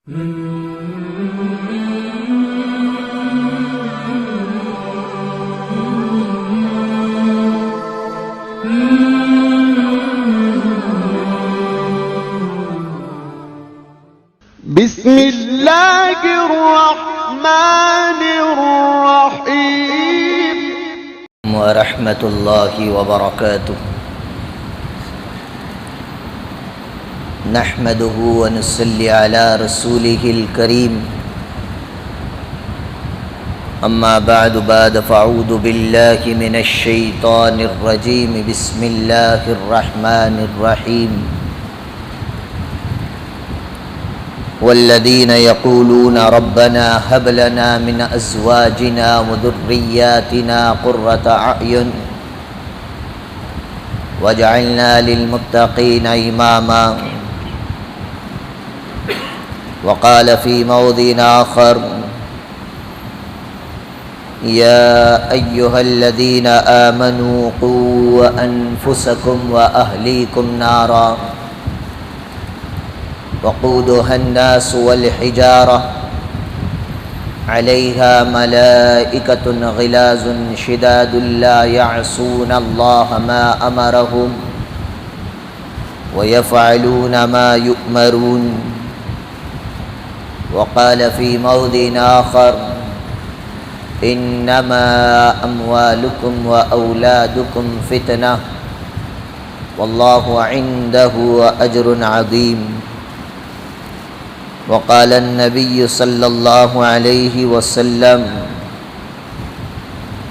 بسم اللہ الرحمن الرحیم ورحمۃ اللہ وبرکاتہ نحمده ونصلی علی رسوله الکریم اما بعد فاعوذ باللہ من الشیطان الرجیم بسم اللہ الرحمن الرحیم والذین یقولون ربنا هب لنا من ازواجنا وذریاتنا قرۃ اعین واجعلنا للمتقین اماما وقال في موضع آخر يا أيها الذين آمنوا قوا أنفسكم وأهليكم نارا وقودها الناس والحجارة عليها ملائكة غلاظ شداد لا يعصون الله ما أمرهم ويفعلون ما يؤمرون وقال في موضع آخر إنما أموالكم وأولادكم فتنة والله عنده أجر عظيم وقال النبي صلى الله عليه وسلم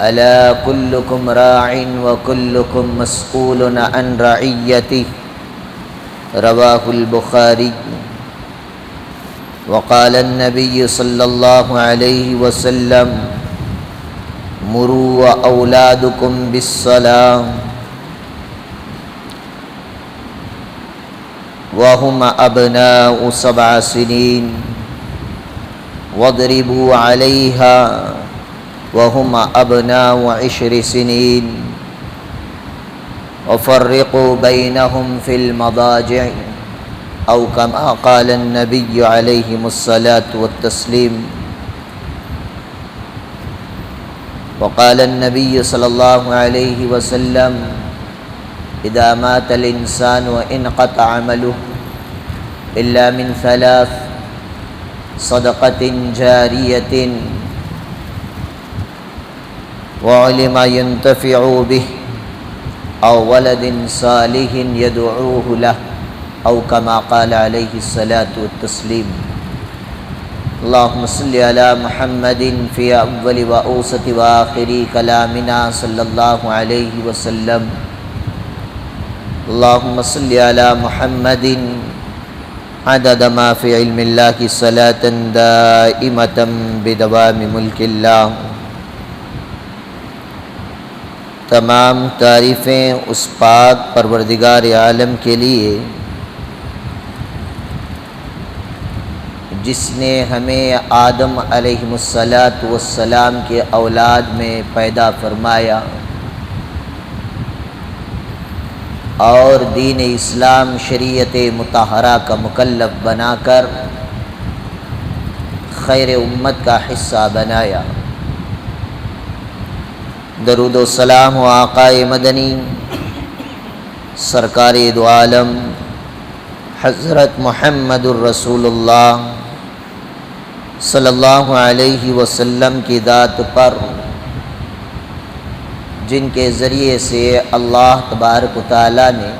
ألا كلكم راع وكلكم مسؤول عن رعيته رواه البخاري وقال النبي صلى الله عليه وسلم مروا أولادكم بالصلاة وهم أبناء 7 سنين واضربوا عليها وهم أبناء 10 سنين وفرقوا بينهم في المضاجع أو كما قال النبي عليه الصلاة والتسليم وقال النبي صلى الله عليه وسلم إذا مات الإنسان وانقطع عمله إلا من 3 صدقة جارية وعلم ينتفع به أو ولد صالح يدعوه له أو كما قال عليه الصلاة والتسليم اللهم صل على محمد في أول وأوسط وآخر كلامنا صلى الله عليه وسلم اللهم صل على محمد عدد ما في علم الله صلاة دائمة بدوام ملك الله تمام تعریفیں اس پاک پروردگار عالم کے لیے جس نے ہمیں آدم علیہ السلام کے اولاد میں پیدا فرمایا اور دین اسلام شریعت مطہرہ کا مکلف بنا کر خیر امت کا حصہ بنایا۔ درود و سلام و آقائے مدنی سرکار دو عالم حضرت محمد الرسول اللہ صلی اللہ علیہ وسلم کی ذات پر جن کے ذریعے سے اللہ تبارک و تعالیٰ نے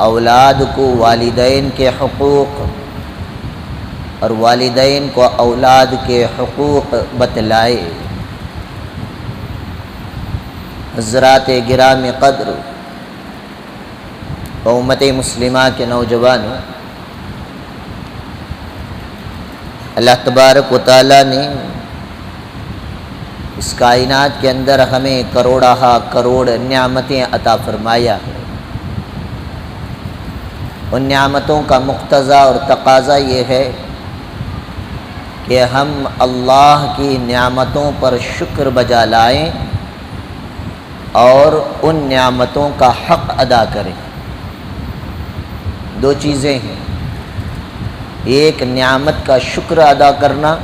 اولاد کو والدین کے حقوق اور والدین کو اولاد کے حقوق بتلائے۔ حضرات گرامی قدر امت مسلمہ کے نوجوانوں، اللہ تبارک و تعالیٰ نے اس کائنات کے اندر ہمیں کروڑہ کروڑ نعمتیں عطا فرمایا ہے۔ ان نعمتوں کا مقتضا اور تقاضا یہ ہے کہ ہم اللہ کی نعمتوں پر شکر بجا لائیں اور ان نعمتوں کا حق ادا کریں۔ 2 چیزیں ہیں، ایک نعمت کا شکر ادا کرنا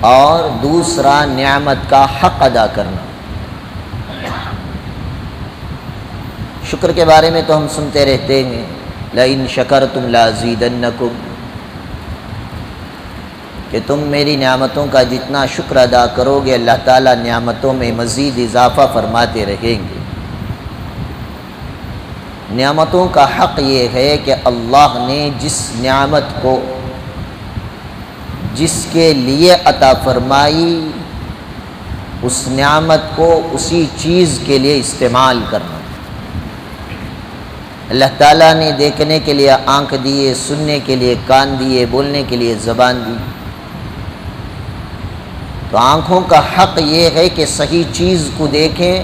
اور دوسرا نعمت کا حق ادا کرنا۔ شکر کے بارے میں تو ہم سنتے رہتے ہیں، لئن شکرتم لازیدنکم، کہ تم میری نعمتوں کا جتنا شکر ادا کرو گے اللہ تعالیٰ نعمتوں میں مزید اضافہ فرماتے رہیں گے۔ نعمتوں کا حق یہ ہے کہ اللہ نے جس نعمت کو جس کے لیے عطا فرمائی اس نعمت کو اسی چیز کے لیے استعمال کرنا۔ اللہ تعالیٰ نے دیکھنے کے لیے آنکھ دیے، سننے کے لیے کان دیے، بولنے کے لیے زبان دی، تو آنکھوں کا حق یہ ہے کہ صحیح چیز کو دیکھیں،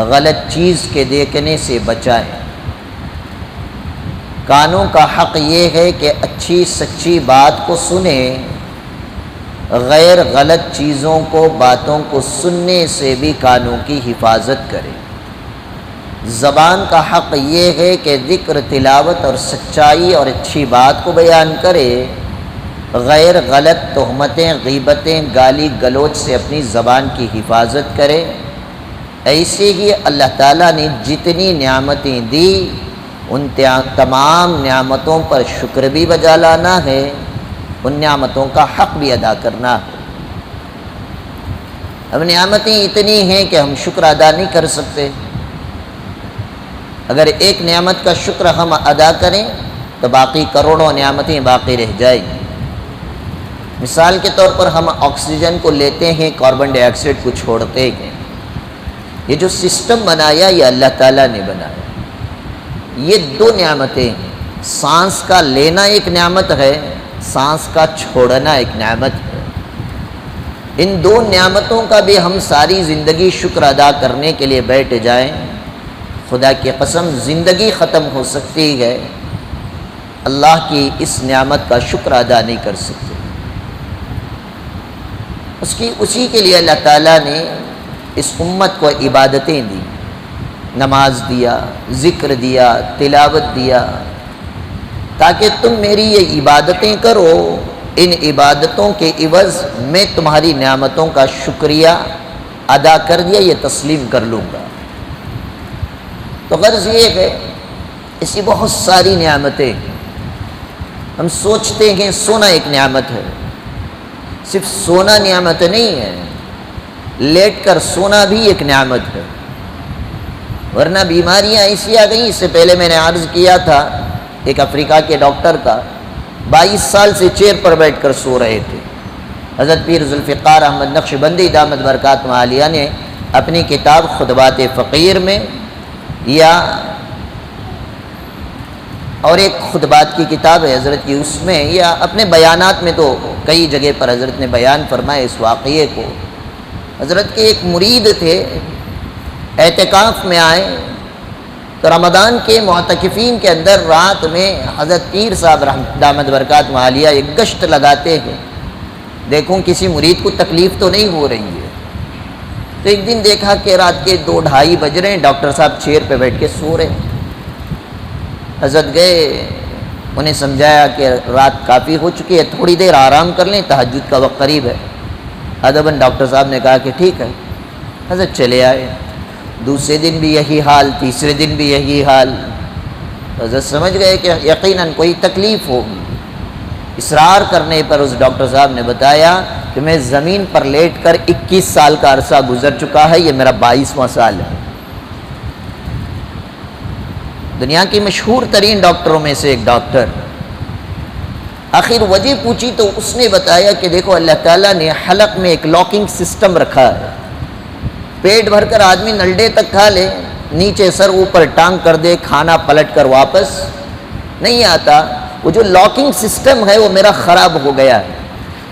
غلط چیز کے دیکھنے سے بچائیں۔ کانوں کا حق یہ ہے کہ اچھی سچی بات کو سنیں، غیر غلط چیزوں کو باتوں کو سننے سے بھی کانوں کی حفاظت کریں۔ زبان کا حق یہ ہے کہ ذکر، تلاوت اور سچائی اور اچھی بات کو بیان کرے، غیر غلط تہمتیں، غیبتیں، گالی گلوچ سے اپنی زبان کی حفاظت کرے۔ ایسے ہی اللہ تعالیٰ نے جتنی نعمتیں دی ان تمام نعمتوں پر شکر بھی بجا لانا ہے، ان نعمتوں کا حق بھی ادا کرنا ہے۔ اب نعمتیں اتنی ہیں کہ ہم شکر ادا نہیں کر سکتے۔ اگر ایک نعمت کا شکر ہم ادا کریں تو باقی کروڑوں نعمتیں باقی رہ جائیں گی۔ مثال کے طور پر ہم آکسیجن کو لیتے ہیں، کاربن ڈائی آکسائڈ کو چھوڑتے ہیں۔ یہ جو سسٹم بنایا یہ اللہ تعالیٰ نے بنایا۔ یہ دو نعمتیں، سانس کا لینا ایک نعمت ہے، سانس کا چھوڑنا ایک نعمت ہے۔ ان دو نعمتوں کا بھی ہم ساری زندگی شکر ادا کرنے کے لیے بیٹھ جائیں، خدا کی قسم زندگی ختم ہو سکتی ہے، اللہ کی اس نعمت کا شکر ادا نہیں کر سکتے۔ اسی کے لیے اللہ تعالیٰ نے اس امت کو عبادتیں دی، نماز دیا، ذکر دیا، تلاوت دیا، تاکہ تم میری یہ عبادتیں کرو، ان عبادتوں کے عوض میں تمہاری نعمتوں کا شکریہ ادا کر دیا، یہ تسلیم کر لوں گا۔ تو غرض یہ ہے، ایسی بہت ساری نعمتیں، ہم سوچتے ہیں سونا ایک نعمت ہے، صرف سونا نعمت نہیں ہے، لیٹ کر سونا بھی ایک نعمت ہے، ورنہ بیماریاں ایسی آ گئیں۔ اس سے پہلے میں نے عرض کیا تھا ایک افریقہ کے ڈاکٹر کا، 22 سال سے چیئر پر بیٹھ کر سو رہے تھے۔ حضرت پیر ذوالفقار احمد نقشبندی دامت برکاتہ عالیہ نے اپنی کتاب خطبات فقیر میں یا اور ایک خطبات کی کتاب ہے حضرت کی، اس میں یا اپنے بیانات میں تو کئی جگہ پر حضرت نے بیان فرمایا اس واقعے کو۔ حضرت کے ایک مرید تھے، اعتکاف میں آئے تو رمضان کے معتکفین کے اندر رات میں حضرت پیر صاحب دامت برکاتہ عالیہ ایک گشت لگاتے ہیں، دیکھوں کسی مرید کو تکلیف تو نہیں ہو رہی ہے۔ تو ایک دن دیکھا کہ رات کے 2-2:30 بج رہے ہیں، ڈاکٹر صاحب چیئر پہ بیٹھ کے سو رہے ہیں۔ حضرت گئے، انہیں سمجھایا کہ رات کافی ہو چکی ہے، تھوڑی دیر آرام کر لیں، تہجد کا وقت قریب ہے۔ ادباً ڈاکٹر صاحب نے کہا کہ ٹھیک ہے، حضرت چلے آئے۔ دوسرے دن بھی یہی حال، تیسرے دن بھی یہی حال۔ حضرت سمجھ گئے کہ یقیناً کوئی تکلیف ہوگی۔ اصرار کرنے پر اس ڈاکٹر صاحب نے بتایا کہ میں زمین پر لیٹ کر 21 سال کا عرصہ گزر چکا ہے، یہ میرا 22واں سال ہے۔ دنیا کی مشہور ترین ڈاکٹروں میں سے ایک ڈاکٹر، آخر وجہ پوچھی تو اس نے بتایا کہ دیکھو اللہ تعالیٰ نے حلق میں ایک لاکنگ سسٹم رکھا ہے، پیٹ بھر کر آدمی نلڈے تک کھا لے، نیچے سر اوپر ٹانگ کر دے، کھانا پلٹ کر واپس نہیں آتا۔ وہ جو لاکنگ سسٹم ہے وہ میرا خراب ہو گیا ہے،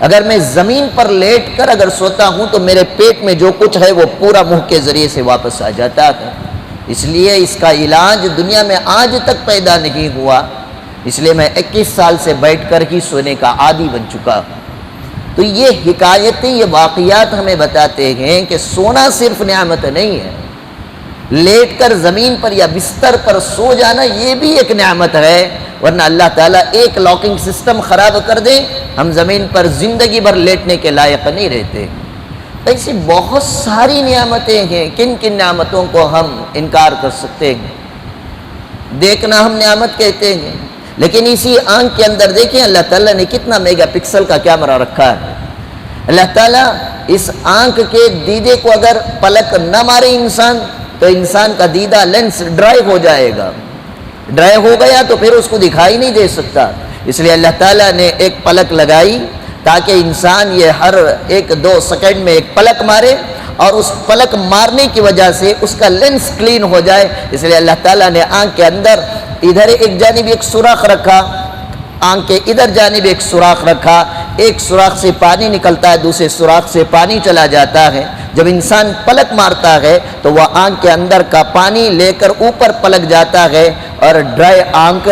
اگر میں زمین پر لیٹ کر اگر سوتا ہوں تو میرے پیٹ میں جو کچھ ہے وہ پورا منہ کے ذریعے سے واپس آ جاتا ہے، اس لیے اس کا علاج دنیا میں آج تک پیدا نہیں ہوا، اس لیے میں 21 سال سے بیٹھ کر ہی سونے کا عادی بن چکا ہوں۔ تو یہ حکایتیں، یہ واقعات ہمیں بتاتے ہیں کہ سونا صرف نعمت نہیں ہے، لیٹ کر زمین پر یا بستر پر سو جانا یہ بھی ایک نعمت ہے، ورنہ اللہ تعالیٰ ایک لاکنگ سسٹم خراب کر دے ہم زمین پر زندگی بھر لیٹنے کے لائق نہیں رہتے۔ ایسی بہت ساری نعمتیں ہیں، کن کن نعمتوں کو ہم انکار کر سکتے ہیں؟ دیکھنا ہم نعمت کہتے ہیں، لیکن اسی آنکھ کے اندر دیکھیں اللہ تعالیٰ نے کتنا میگا پکسل کا کیمرہ رکھا ہے۔ اللہ تعالیٰ اس آنکھ کے دیدے کو اگر پلک نہ مارے انسان تو انسان کا دیدہ لینس ڈرائی ہو جائے گا، ڈرائی ہو گیا تو پھر اس کو دکھائی نہیں دے سکتا۔ اس لیے اللہ تعالیٰ نے ایک پلک لگائی تاکہ انسان یہ ہر 1-2 سیکنڈ میں ایک پلک مارے، اور اس پلک مارنے کی وجہ سے اس کا لینس کلین ہو جائے۔ اس لیے اللہ تعالیٰ نے آنکھ کے اندر ادھر ایک جانب ایک سوراخ رکھا، آنکھ کے ادھر جانب ایک سوراخ رکھا، ایک سوراخ سے پانی نکلتا ہے، دوسرے سوراخ سے پانی چلا جاتا ہے۔ جب انسان پلک مارتا ہے تو وہ آنکھ کے اندر کا پانی لے کر اوپر پلک جاتا ہے اور ڈرائی آنکھ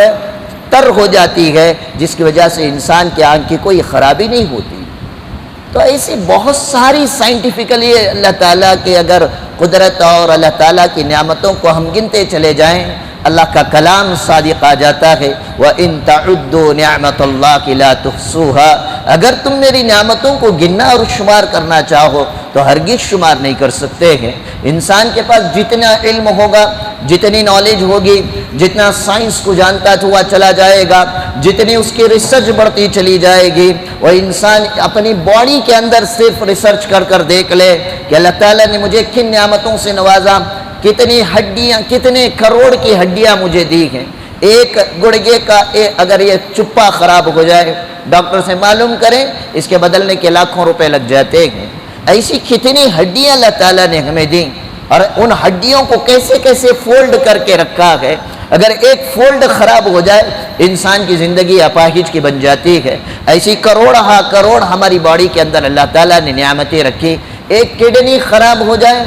تر ہو جاتی ہے، جس کی وجہ سے انسان کی آنکھ کی کوئی خرابی نہیں ہوتی۔ تو ایسی بہت ساری سائنٹیفکلی اللہ تعالیٰ کے اگر قدرت اور اللہ تعالیٰ کی نعمتوں کو ہم گنتے چلے جائیں، اللہ کا کلام صادق آ جاتا ہے، وَإِن تَعُدُّوا نِعْمَةَ اللَّهِ لَا تُحْصُوهَا، اگر تم میری نعمتوں کو گننا اور شمار کرنا چاہو تو ہرگز شمار نہیں کر سکتے ہیں۔ انسان کے پاس جتنا علم ہوگا، جتنی نالج ہوگی، جتنا سائنس کو جانتا ہوا چلا جائے گا، جتنی اس کی ریسرچ بڑھتی چلی جائے گی، وہ انسان اپنی باڈی کے اندر صرف ریسرچ کر دیکھ لے کہ اللہ تعالیٰ نے مجھے کن نعمتوں سے نوازا، کتنی ہڈیاں، کتنے کروڑ کی ہڈیاں مجھے دی ہیں۔ ایک گڑگے کا اگر یہ چپا خراب ہو جائے، ڈاکٹر سے معلوم کریں، اس کے بدلنے کے لاکھوں روپے لگ جاتے ہیں۔ ایسی کتنی ہڈیاں اللہ تعالیٰ نے ہمیں دیں، اور ان ہڈیوں کو کیسے کیسے فولڈ کر کے رکھا ہے۔ اگر ایک فولڈ خراب ہو جائے انسان کی زندگی اپاہج کی بن جاتی ہے۔ ایسی کروڑ ہماری باڈی کے اندر اللہ تعالیٰ نے نعمتیں رکھی۔ ایک کڈنی خراب ہو جائے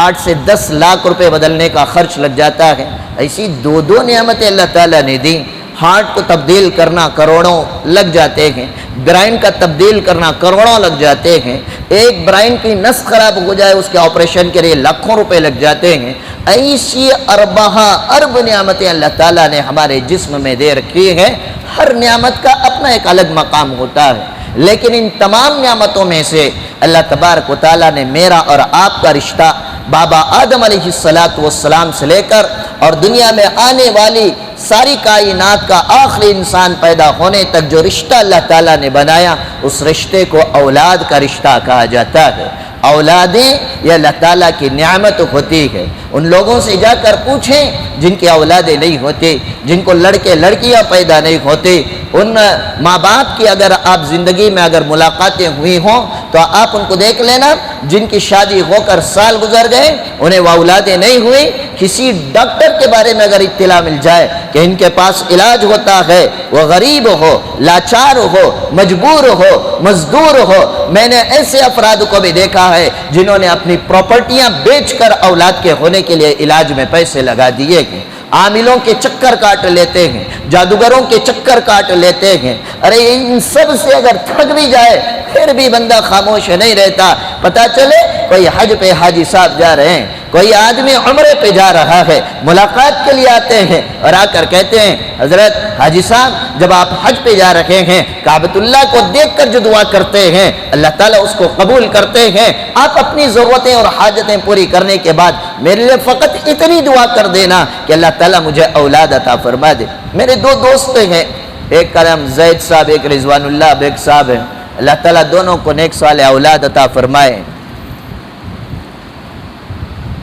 8 سے 10 لاکھ روپے بدلنے کا خرچ لگ جاتا ہے۔ ایسی 2 نعمتیں اللہ تعالیٰ نے دیں۔ ہارٹ کو تبدیل کرنا کروڑوں لگ جاتے ہیں، برین کا تبدیل کرنا کروڑوں لگ جاتے ہیں۔ ایک برین کی نس خراب ہو جائے اس کے آپریشن کے لیے لاکھوں روپے لگ جاتے ہیں۔ ایسی ارب نعمتیں اللہ تعالیٰ نے ہمارے جسم میں دے رکھی ہیں۔ ہر نعمت کا اپنا ایک الگ مقام ہوتا ہے، لیکن ان تمام نعمتوں میں سے اللہ تبارک و تعالیٰ نے میرا اور آپ کا رشتہ بابا آدم علیہ السلام سے لے کر اور دنیا میں آنے والی ساری کائنات کا آخری انسان پیدا ہونے تک جو رشتہ اللہ تعالیٰ نے بنایا، اس رشتے کو اولاد کا رشتہ کہا جاتا ہے۔ اولادیں یہ اللہ تعالیٰ کی نعمت ہوتی ہے۔ ان لوگوں سے جا کر پوچھیں جن کی اولادیں نہیں ہوتی، جن کو لڑکے لڑکیاں پیدا نہیں ہوتے، ان ماں باپ کی اگر آپ زندگی میں اگر ملاقاتیں ہوئی ہوں تو آپ ان کو دیکھ لینا، جن کی شادی ہو کر سال گزر گئے، انہیں وہ اولادیں نہیں ہوئی۔ کسی ڈاکٹر کے بارے میں اگر اطلاع مل جائے کہ ان کے پاس علاج ہوتا ہے، وہ غریب ہو، لاچار ہو، مجبور ہو، مزدور ہو۔ میں نے ایسے افراد کو بھی دیکھا ہے جنہوں نے اپنی پراپرٹیاں بیچ کر اولاد کے ہونے کے لیے علاج میں پیسے لگا دیے ہیں۔ عاملوں کے چکر کاٹ لیتے ہیں، جادوگروں کے چکر کاٹ لیتے ہیں۔ ارے ان سب سے اگر تھک بھی جائے پھر بھی بندہ خاموش نہیں رہتا۔ پتہ چلے کوئی حج پہ حاجی صاحب جا رہے ہیں، کوئی آدمی عمرے پہ جا رہا ہے، ملاقات کے لیے آتے ہیں اور آ کر کہتے ہیں حضرت حاجی صاحب جب آپ حج پہ جا رہے ہیں، کعبۃ اللہ کو دیکھ کر جو دعا کرتے ہیں اللہ تعالیٰ اس کو قبول کرتے ہیں۔ آپ اپنی ضرورتیں اور حاجتیں پوری کرنے کے بعد میرے لیے فقط اتنی دعا کر دینا کہ اللہ تعالیٰ مجھے اولاد عطا فرما دے۔ میرے 2 دوست ہیں، ایک کا نام زید صاحب، ایک رضوان اللہ بیگ صاحب ہے۔ اللہ تعالیٰ دونوں کو نیک صالح اولاد عطا فرمائے۔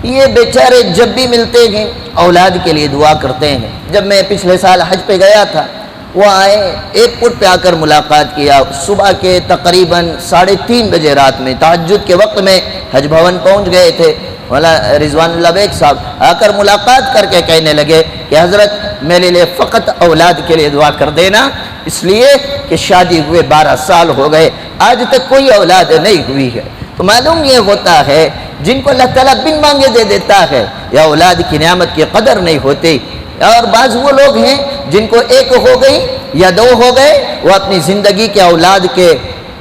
یہ بیچارے جب بھی ملتے ہیں اولاد کے لیے دعا کرتے ہیں۔ جب میں پچھلے سال حج پہ گیا تھا، وہ آئے ایئرپورٹ پہ آ کر ملاقات کیا۔ صبح کے تقریباً 3:30 بجے رات میں تہجد کے وقت میں حج بھون پہنچ گئے تھے۔ رضوان اللہ بیگ صاحب آ کر ملاقات کر کے کہنے لگے کہ حضرت میرے لیے فقط اولاد کے لیے دعا کر دینا، اس لیے کہ شادی ہوئے 12 سال ہو گئے، آج تک کوئی اولاد نہیں ہوئی ہے۔ تو معلوم یہ ہوتا ہے جن کو اللہ تعالیٰ بن مانگے دے دیتا ہے یا اولاد کی نعمت کی قدر نہیں ہوتی۔ اور بعض وہ لوگ ہیں جن کو 1 ہو گئی یا 2 ہو گئے، وہ اپنی زندگی کے اولاد کے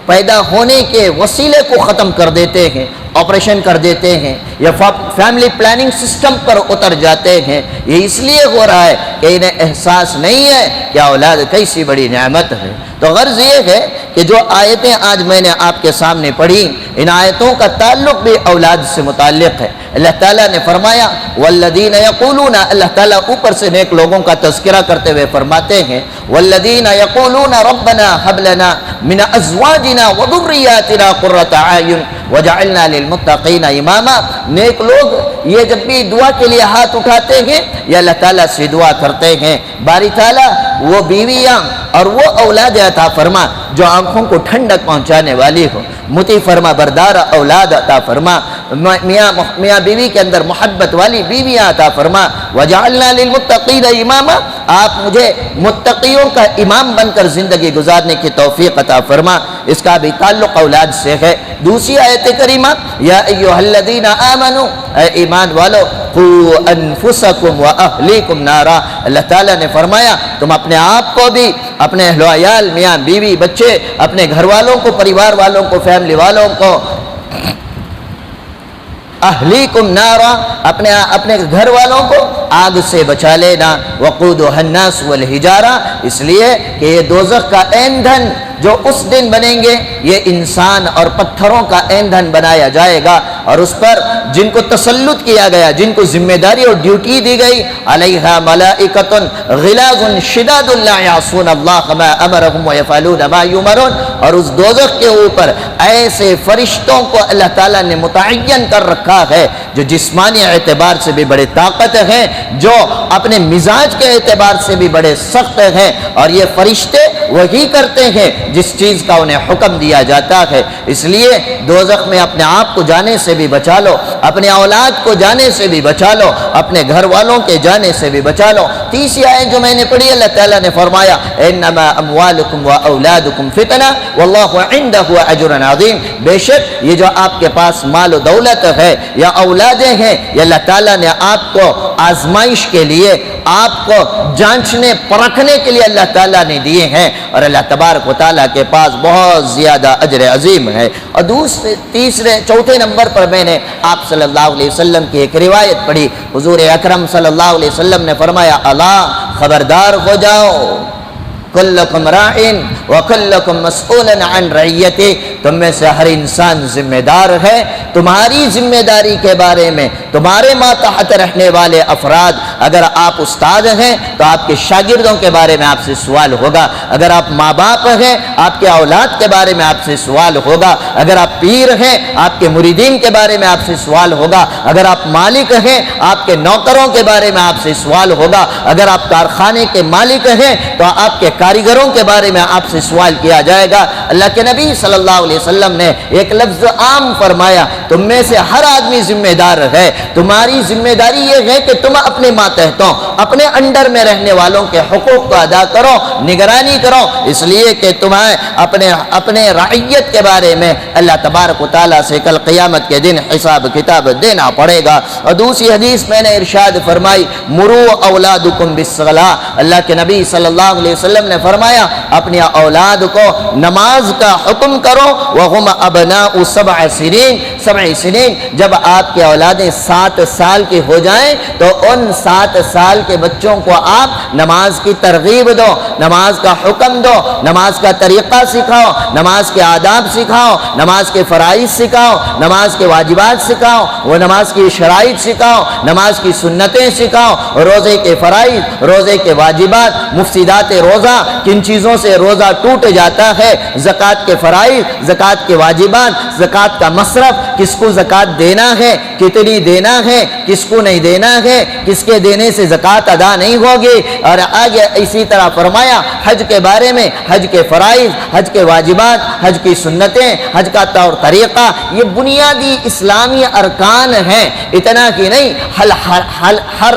پیدا ہونے کے وسیلے کو ختم کر دیتے ہیں، آپریشن کر دیتے ہیں یا فیملی پلاننگ سسٹم پر اتر جاتے ہیں۔ یہ اس لیے ہو رہا ہے کہ انہیں احساس نہیں ہے کہ اولاد کیسی بڑی نعمت ہے۔ تو غرض یہ ہے کہ جو آیتیں آج میں نے آپ کے سامنے پڑھی، ان آیتوں کا تعلق بھی اولاد سے متعلق ہے۔ اللہ تعالیٰ نے فرمایا والذین یقولون، اللہ تعالیٰ اوپر سے نیک لوگوں کا تذکرہ کرتے ہوئے فرماتے ہیں والذین یقولون ربنا هب لنا من ازواجنا وذریاتنا قرۃ اعین وجعلنا للمتقین اماما۔ نیک لوگ یہ جب بھی دعا کے لیے ہاتھ اٹھاتے ہیں یا اللہ تعالیٰ سے دعا کرتے ہیں باری تعالیٰ وہ بیویاں اور وہ اولاد عطا فرما جو آنکھوں کو ٹھنڈک پہنچانے والی ہو، مطیع فرما بردار اولاد عطا فرما، میاں بیوی کے اندر محبت والی بیویاں عطا فرما، وجعلنا للمتقین اماما، آپ مجھے متقیوں کا امام بن کر زندگی گزارنے کی توفیق عطا فرما۔ اس کا بھی تعلق اولاد سے ہے۔ دوسری آیت کریمہ یا ایھا الذین آمنوا، اے ایمان والو، قوا انفسکم واہلیکم نارا، اللہ تعالیٰ نے فرمایا تم اپنے آپ کو بھی، اپنے اہل و عیال، میاں بیوی بچے، اپنے گھر والوں کو، پریوار والوں کو، فیملی والوں کو، اہلیکم نارا، اپنے گھر والوں کو آگ سے بچا لینا، وقودها الناس والحجارہ، اس لیے کہ یہ دوزخ کا ایندھن جو اس دن بنیں گے یہ انسان اور پتھروں کا ایندھن بنایا جائے گا، اور اس پر جن کو تسلط کیا گیا، جن کو ذمہ داری اور ڈیوٹی دی گئی، علیہا ملائکۃ غلاظ شداد لا یعصون اللہ ما امرهم ویفعلون ما یؤمرون، اور اس دوزخ کے اوپر ایسے فرشتوں کو اللہ تعالیٰ نے متعین کر رکھا ہے جو جسمانی اعتبار سے بھی بڑے طاقت ہیں، جو اپنے مزاج کے اعتبار سے بھی بڑے سخت ہیں، اور یہ فرشتے وہی کرتے ہیں جس چیز کا انہیں حکم دیا جاتا ہے۔ اس لیے دوزخ میں اپنے آپ کو جانے سے بھی بچا لو، اپنے اولاد کو جانے سے بھی بچا لو، اپنے گھر والوں کے جانے سے بھی بچا لو۔ تیسری آیت جو میں نے پڑھی، اللہ تعالیٰ نے فرمایا انما اموالکم واولادکم فتنہ واللہ عندہ اجر عظیم، بے شک یہ جو آپ کے پاس مال و دولت ہے یا اولادیں ہیں، یہ اللہ تعالیٰ نے آپ کو آزمائش کے لیے، آپ کو جانچنے پرکھنے کے لیے اللہ تعالیٰ نے دیے ہیں، اور اللہ تبارک و تعالیٰ کے پاس بہت زیادہ اجر عظیم ہے۔ اور چوتھے نمبر پر میں نے آپ صلی اللہ علیہ وسلم کی ایک روایت پڑھی، حضور اکرم صلی اللہ علیہ وسلم نے فرمایا الا خبردار ہو جاؤ، کلکم راعٍ وکلکم مسئول عن رعیتہ، تم میں سے ہر انسان ذمہ دار ہے تمہاری ذمہ داری کے بارے میں، تمہارے ماتحت رہنے والے افراد، اگر آپ استاد ہیں تو آپ کے شاگردوں کے بارے میں آپ سے سوال ہوگا، اگر آپ ماں باپ ہیں آپ کے اولاد کے بارے میں آپ سے سوال ہوگا، اگر آپ پیر ہیں آپ کے مریدین کے بارے میں آپ سے سوال ہوگا، اگر آپ مالک ہیں آپ کے نوکروں کے بارے میں آپ سے سوال ہوگا، اگر آپ کارخانے کے مالک ہیں تو آپ کے کاریگروں کے بارے میں آپ سے سوال کیا جائے گا۔ اللہ کے نبی صلی اللہ علیہ وسلم نے ایک لفظ عام فرمایا، تم میں سے ہر آدمی ذمہ دار ہے، تمہاری ذمہ داری یہ ہے کہ تم اپنے ماتحتوں، اپنے انڈر میں رہنے والوں کے حقوق کو ادا کرو، نگرانی کرو، اس لیے کہ تمہیں اپنے رعیت کے بارے میں اللہ تبارک و تعالیٰ سے کل قیامت کے دن حساب کتاب دینا پڑے گا۔ اور دوسری حدیث میں نے ارشاد فرمائی مرو اولادکم بالصلاۃ، اللہ کے نبی صلی اللہ علیہ وسلم نے فرمایا اپنی اولاد کو نماز کا حکم کرو، وہم ابناء 7 سنین، جب آپ کی اولادیں 7 سال کی ہو جائیں تو ان 7 سال کے بچوں کو آپ نماز کی ترغیب دو، نماز کا حکم دو، نماز کا طریقہ سکھاؤ، نماز کے آداب سکھاؤ، نماز کے فرائض سکھاؤ، نماز کے واجبات سکھاؤ، وہ نماز کی شرائط سکھاؤ، نماز کی سنتیں سکھاؤ، روزے کے فرائض، روزے کے واجبات، مفسدات روزہ، کن چیزوں سے روزہ ٹوٹ جاتا ہے، زکوٰۃ کے فرائض، زکوٰۃ کے واجبات، زکوٰۃ کا مصرف، کس کو زکوٰۃ دینا ہے، کتنی دینا ہے، کس کو نہیں دینا ہے، کس کے دینے سے زکوٰۃ ادا نہیں ہوگی، اور آگے اسی طرح فرمایا حج کے بارے میں، حج کے فرائض، حج کے واجبات، حج کی سنتیں، حج کا طور طریقہ، یہ بنیادی اسلامی ارکان ہیں۔ اتنا ہی نہیں، ہر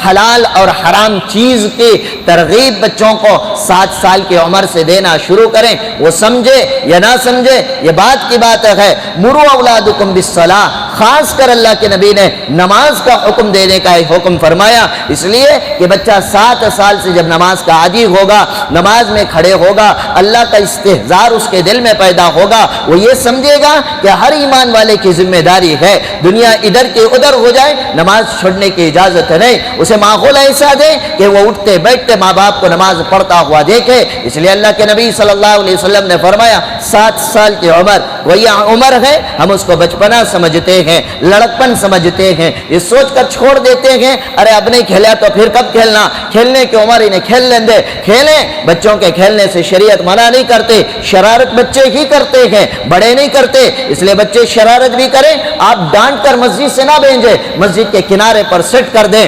حلال اور حرام چیز کی ترغیب بچوں کو 7 سال کی عمر سے دینا شروع کریں، وہ سمجھے یا نہ سمجھے یہ بات کی بات ہے۔ مرو اولادکم بالصلاۃ، خاص کر اللہ کے نبی نے نماز کا حکم دینے کا حکم فرمایا، اس لیے کہ بچہ 7 سال سے جب نماز کا عادی ہوگا، نماز میں کھڑے ہوگا، اللہ کا استحضار اس کے دل میں پیدا ہوگا، وہ یہ سمجھے گا کہ ہر ایمان والے کی ذمہ داری ہے، دنیا ادھر کی ادھر ہو جائے نماز چھوڑنے کی اجازت نہیں، اسے ماحول ایسا دے کہ وہ اٹھتے بیٹھتے ماں باپ کو نماز پڑھتا ہوا دیکھے۔ اس لیے اللہ کے نبی صلی اللہ علیہ وسلم نے فرمایا 7 سال کی عمر وہی عمر ہے، ہم اس کو بچپنا سمجھتے ہیں، لڑکپن سمجھتے ہیں، یہ سوچ کر چھوڑ دیتے ہیں ارے اب نہیں کھیلا تو پھر کب کھیلنا، کھیلنے کی عمر انہیں کھیل لیں دے، کھیلیں۔ بچوں کے کھیلنے سے شریعت منع نہیں کرتے، شرارت بچے ہی کرتے ہیں، بڑے نہیں کرتے، اس لیے بچے شرارت بھی کریں، آپ ڈانٹ کر مسجد سے نہ بھیجیں، مسجد کے کنارے پر سیٹ کر دیں،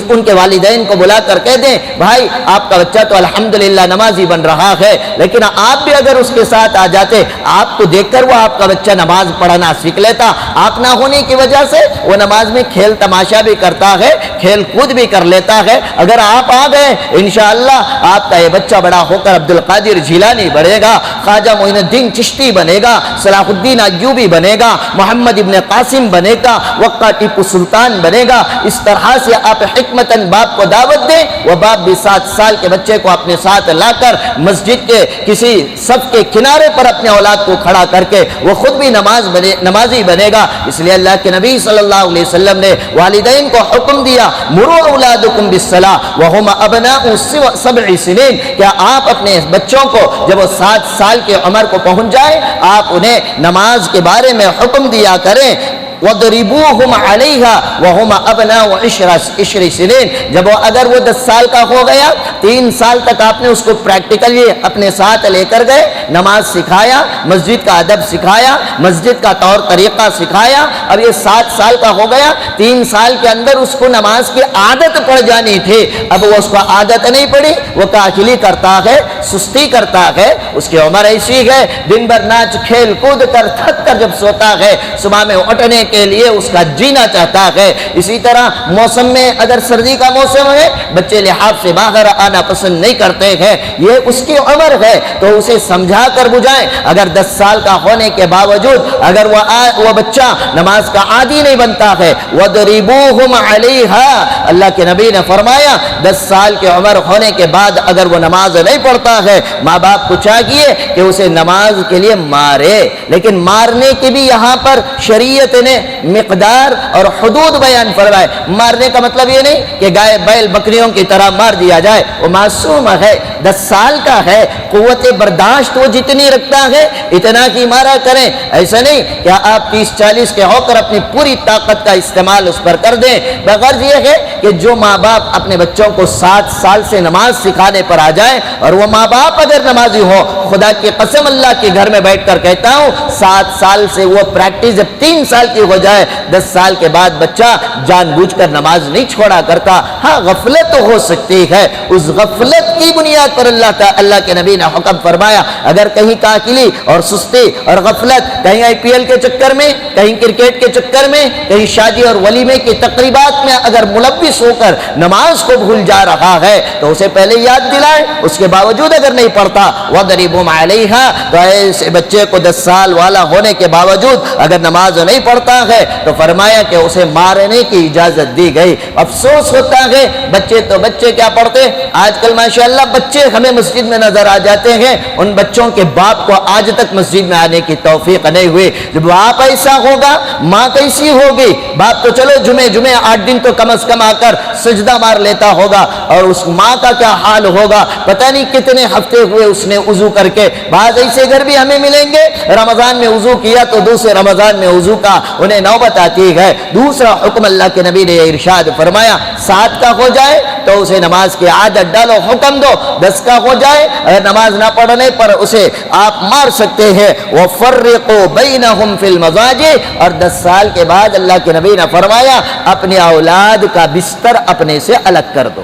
ان کے والدین کو بلا کر کہہ دیں بھائی آپ کا بچہ تو الحمدللہ نمازی بن رہا ہے، لیکن آپ بھی اگر اس کے ساتھ آ جاتے، آپ کو دیکھ کر وہ آپ کا بچہ نماز پڑھنا سیکھ لیتا، آپ نہ ہونے کی وجہ سے وہ نماز میں کھیل تماشا بھی کرتا ہے، کھیل کود بھی کر لیتا ہے، اگر آپ آ گئے انشاءاللہ آپ کا یہ بچہ بڑا ہو کر عبد القادر جیلانی بنے گا، خواجہ معین الدین چشتی بنے گا، صلاح الدین ایوبی بنے گا، محمد ابن قاسم بنے گا، وقا ٹیپو سلطان بنے گا۔ اس طرح سے آپ حکمتاً باپ کو دعوت دیں، وہ باپ بھی 7 سال کے بچے کو اپنے ساتھ لا کر مسجد کے کسی صف کے کنارے پر اپنے اولاد کو کھڑا کر کے وہ خود بھی نمازی بنے گا۔ اس لیے اللہ کے نبی صلی اللہ علیہ وسلم نے والدین کو حکم دیا مروا اولادکم بالصلاۃ وهم ابناء 7 سنین، کیا آپ اپنے بچوں کو جب وہ 7 سال کی عمر کو پہنچ جائے آپ انہیں نماز کے بارے میں حکم دیا کریں۔ وَضْرِبُوهُمْ عَلَيْهَا وَهُمْ أَبْنَاءُ 10 سنین، جب وہ اگر وہ 10 سال کا ہو گیا، 3 سال تک آپ نے اس کو پریکٹیکلی اپنے ساتھ لے کر گئے، نماز سکھایا، مسجد کا ادب سکھایا، مسجد کا طور طریقہ سکھایا، اب یہ 7 سال کا ہو گیا، 3 سال کے اندر اس کو نماز کی عادت پڑ جانی تھی، اب وہ اس کو عادت نہیں پڑی، وہ کاہلی کرتا ہے، سستی کرتا ہے، اس کی عمر ایسی ہے، دن بھر ناچ کھیل کود کر تھک کر جب سوتا ہے، صبح میں اٹھنے کے لیے اس کا جینا چاہتا ہے۔ اسی طرح موسم میں اگر سردی کا موسم ہے، بچے لحاظ سے باہر آنا پسند نہیں کرتے ہیں، یہ اس کی عمر ہے تو اسے سمجھا کر بجائیں۔ اگر 10 سال کا ہونے کے باوجود اگر وہ بچہ نماز کا عادی نہیں بنتا ہے، وَضْرِبُوهُمْ عَلَيْهَا، اللہ کے نبی نے فرمایا 10 سال کی عمر ہونے کے بعد اگر وہ نماز نہیں پڑھتا ہے، ماں باپ کو چاہیے کہ اسے نماز کے لیے مارے، لیکن مارنے کی بھی یہاں پر شریعت نے مقدار اور حدود بیان فرمائے۔ مارنے کا مطلب یہ نہیں کہ گائے بیل بکریوں کی طرح مار دیا جائے، وہ معصوم ہے، 10 سال کا ہے، قوت برداشت وہ جتنی رکھتا ہے اتنا کی مارا کریں، ایسا نہیں کہ آپ 30-40 کے ہو کر اپنی پوری طاقت کا استعمال اس پر کر دیں۔ بغرض یہ ہے کہ جو ماں باپ اپنے بچوں کو 7 سال سے نماز سکھانے پر آ جائیں، اور وہ ماں باپ اگر نمازی ہو، خدا کی قسم اللہ کے گھر میں بیٹھ کر کہتا ہوں 7 سال سے وہ پریکٹس جب 3 سال کی ہو جائے، 10 سال کے بعد بچہ جان بوجھ کر نماز نہیں چھوڑا کرتا۔ ہاں غفلت تو ہو سکتی ہے، اس غفلت کی بنیاد پر اللہ کے نبی نے حکم فرمایا اگر کہیں کاہلی اور سستی اور غفلت، کہیں IPL کے چکر میں، کہیں کرکٹ کے چکر میں، کہیں شادی اور ولیمے کی تقریبات میں اگر ملوث ہو کر نماز کو بھول جا رہا ہے تو اسے پہلے یاد دلائے، اس کے باوجود اگر نہیں پڑھتا وَضْرِبُوهُمْ عَلَيْهَا، تو ایسے بچے کو 10 سال والا ہونے کے باوجود اگر نماز نہیں پڑھتا ہے تو فرمایا کہ اسے مارنے کی اجازت دی گئی۔ افسوس ہوتا ہے بچے کیا پڑھتے، آج کل ماشاءاللہ بچے ہمیں مسجد میں نظر آ جاتے ہیں، ان بچوں کے باپ کو آج تک مسجد میں آنے کی توفیق نہیں ہوئی۔ جب باپ ایسا ہوگا ماں کیسی ہوگی؟ باپ تو چلو جمعے 8 دن تو کم از کم آ کر سجدہ مار لیتا ہوگا، اور اس ماں کا کیا حال ہوگا؟ پتہ نہیں کتنے ہفتے ہوئے اس نے وضو کر کے، بعض ایسے گھر بھی ہمیں ملیں گے رمضان میں وضو کیا تو دوسرے رمضان میں وضو کا انہیں نوبت آتی ہے۔ دوسرا حکم اللہ کے نبی نے ارشاد فرمایا 7 کا ہو جائے تو اسے نماز کی عادت ڈالو، حکم دو، 10 کا ہو جائے اگر نماز نہ پڑھنے پر اسے آپ مار سکتے ہیں۔ وَفَرِّقُوا بَيْنَهُمْ فِي الْمَضَاجِعِ، اور 10 سال کے بعد اللہ کے نبی نے فرمایا اپنے اولاد کا بستر اپنے سے الگ کر دو۔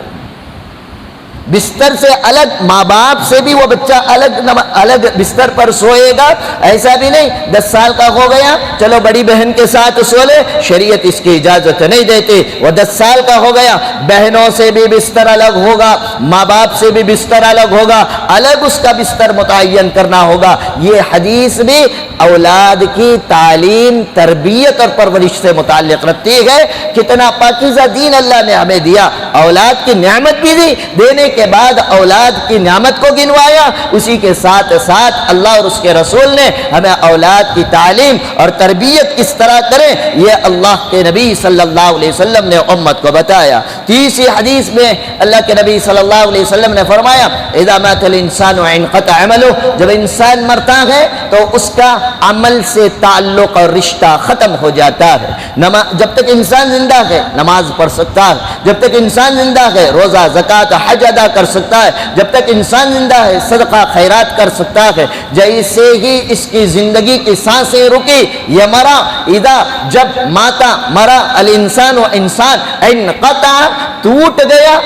بستر سے الگ، ماں باپ سے بھی وہ بچہ الگ بستر پر سوئے گا، ایسا بھی نہیں 10 سال کا ہو گیا چلو بڑی بہن کے ساتھ سو لے، شریعت اس کی اجازت نہیں دیتی۔ وہ 10 سال کا ہو گیا، بہنوں سے بھی بستر الگ ہوگا، ماں باپ سے بھی بستر الگ ہوگا، الگ اس کا بستر متعین کرنا ہوگا۔ یہ حدیث بھی اولاد کی تعلیم، تربیت اور پرورش سے متعلق رکھتی ہے۔ کتنا پاکیزہ دین اللہ نے ہمیں دیا، اولاد کی نعمت بھی دی، دینے کے بعد اولاد کی نعمت کو گنوایا، اسی کے ساتھ ساتھ اللہ اور اس کے رسول نے ہمیں اولاد کی تعلیم اور تربیت کس طرح کریں یہ اللہ کے نبی صلی اللہ علیہ وسلم نے امت کو بتایا۔ تیسری حدیث میں اللہ کے نبی صلی اللہ علیہ وسلم نے فرمایا اذا مات الانسان انقطع عمله، جب انسان مرتا ہے تو اس کا عمل سے تعلق اور رشتہ ختم ہو جاتا ہے۔ جب تک انسان زندہ ہے نماز پڑھ سکتا ہے، جب تک انسان زندہ ہے روزہ زکوٰۃ حج ادا کر سکتا ہے، جب تک انسان زندہ ہے صدقہ خیرات کر سکتا ہے۔ جیسے ہی اس کی زندگی کی سانسیں رکی یہ مرا، اذا جب ماتا مرا الانسان و انسان انقطع ٹوٹ گیا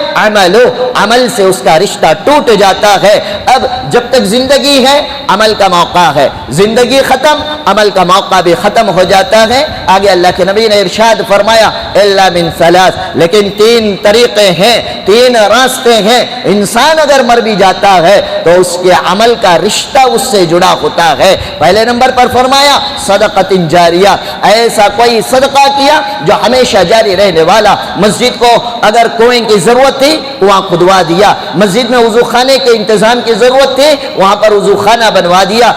عمل سے اس کا رشتہ ٹوٹ جاتا ہے۔ اب جب تک زندگی ہے عمل کا موقع ہے، زندگی ختم عمل کا موقع بھی ختم ہو جاتا ہے۔ آگے اللہ کے نبی نے ارشاد فرمایا الا من ثلاث، لیکن 3 طریقے ہیں، 3 راستے ہیں، انسان اگر مر بھی جاتا ہے تو اس کے عمل کا رشتہ اس سے جڑا ہوتا ہے۔ پہلے نمبر پر فرمایا صدقۃ جاریہ، ایسا کوئی صدقہ کیا جو ہمیشہ جاری رہنے والا۔ مسجد کو اگر کنویں کی ضرورت تھی وہاں کھدوا دیا، مسجد میں وضو خانے کے انتظام کی ضرورت تھی وہاں پر وضو خانہ بنوا دیا،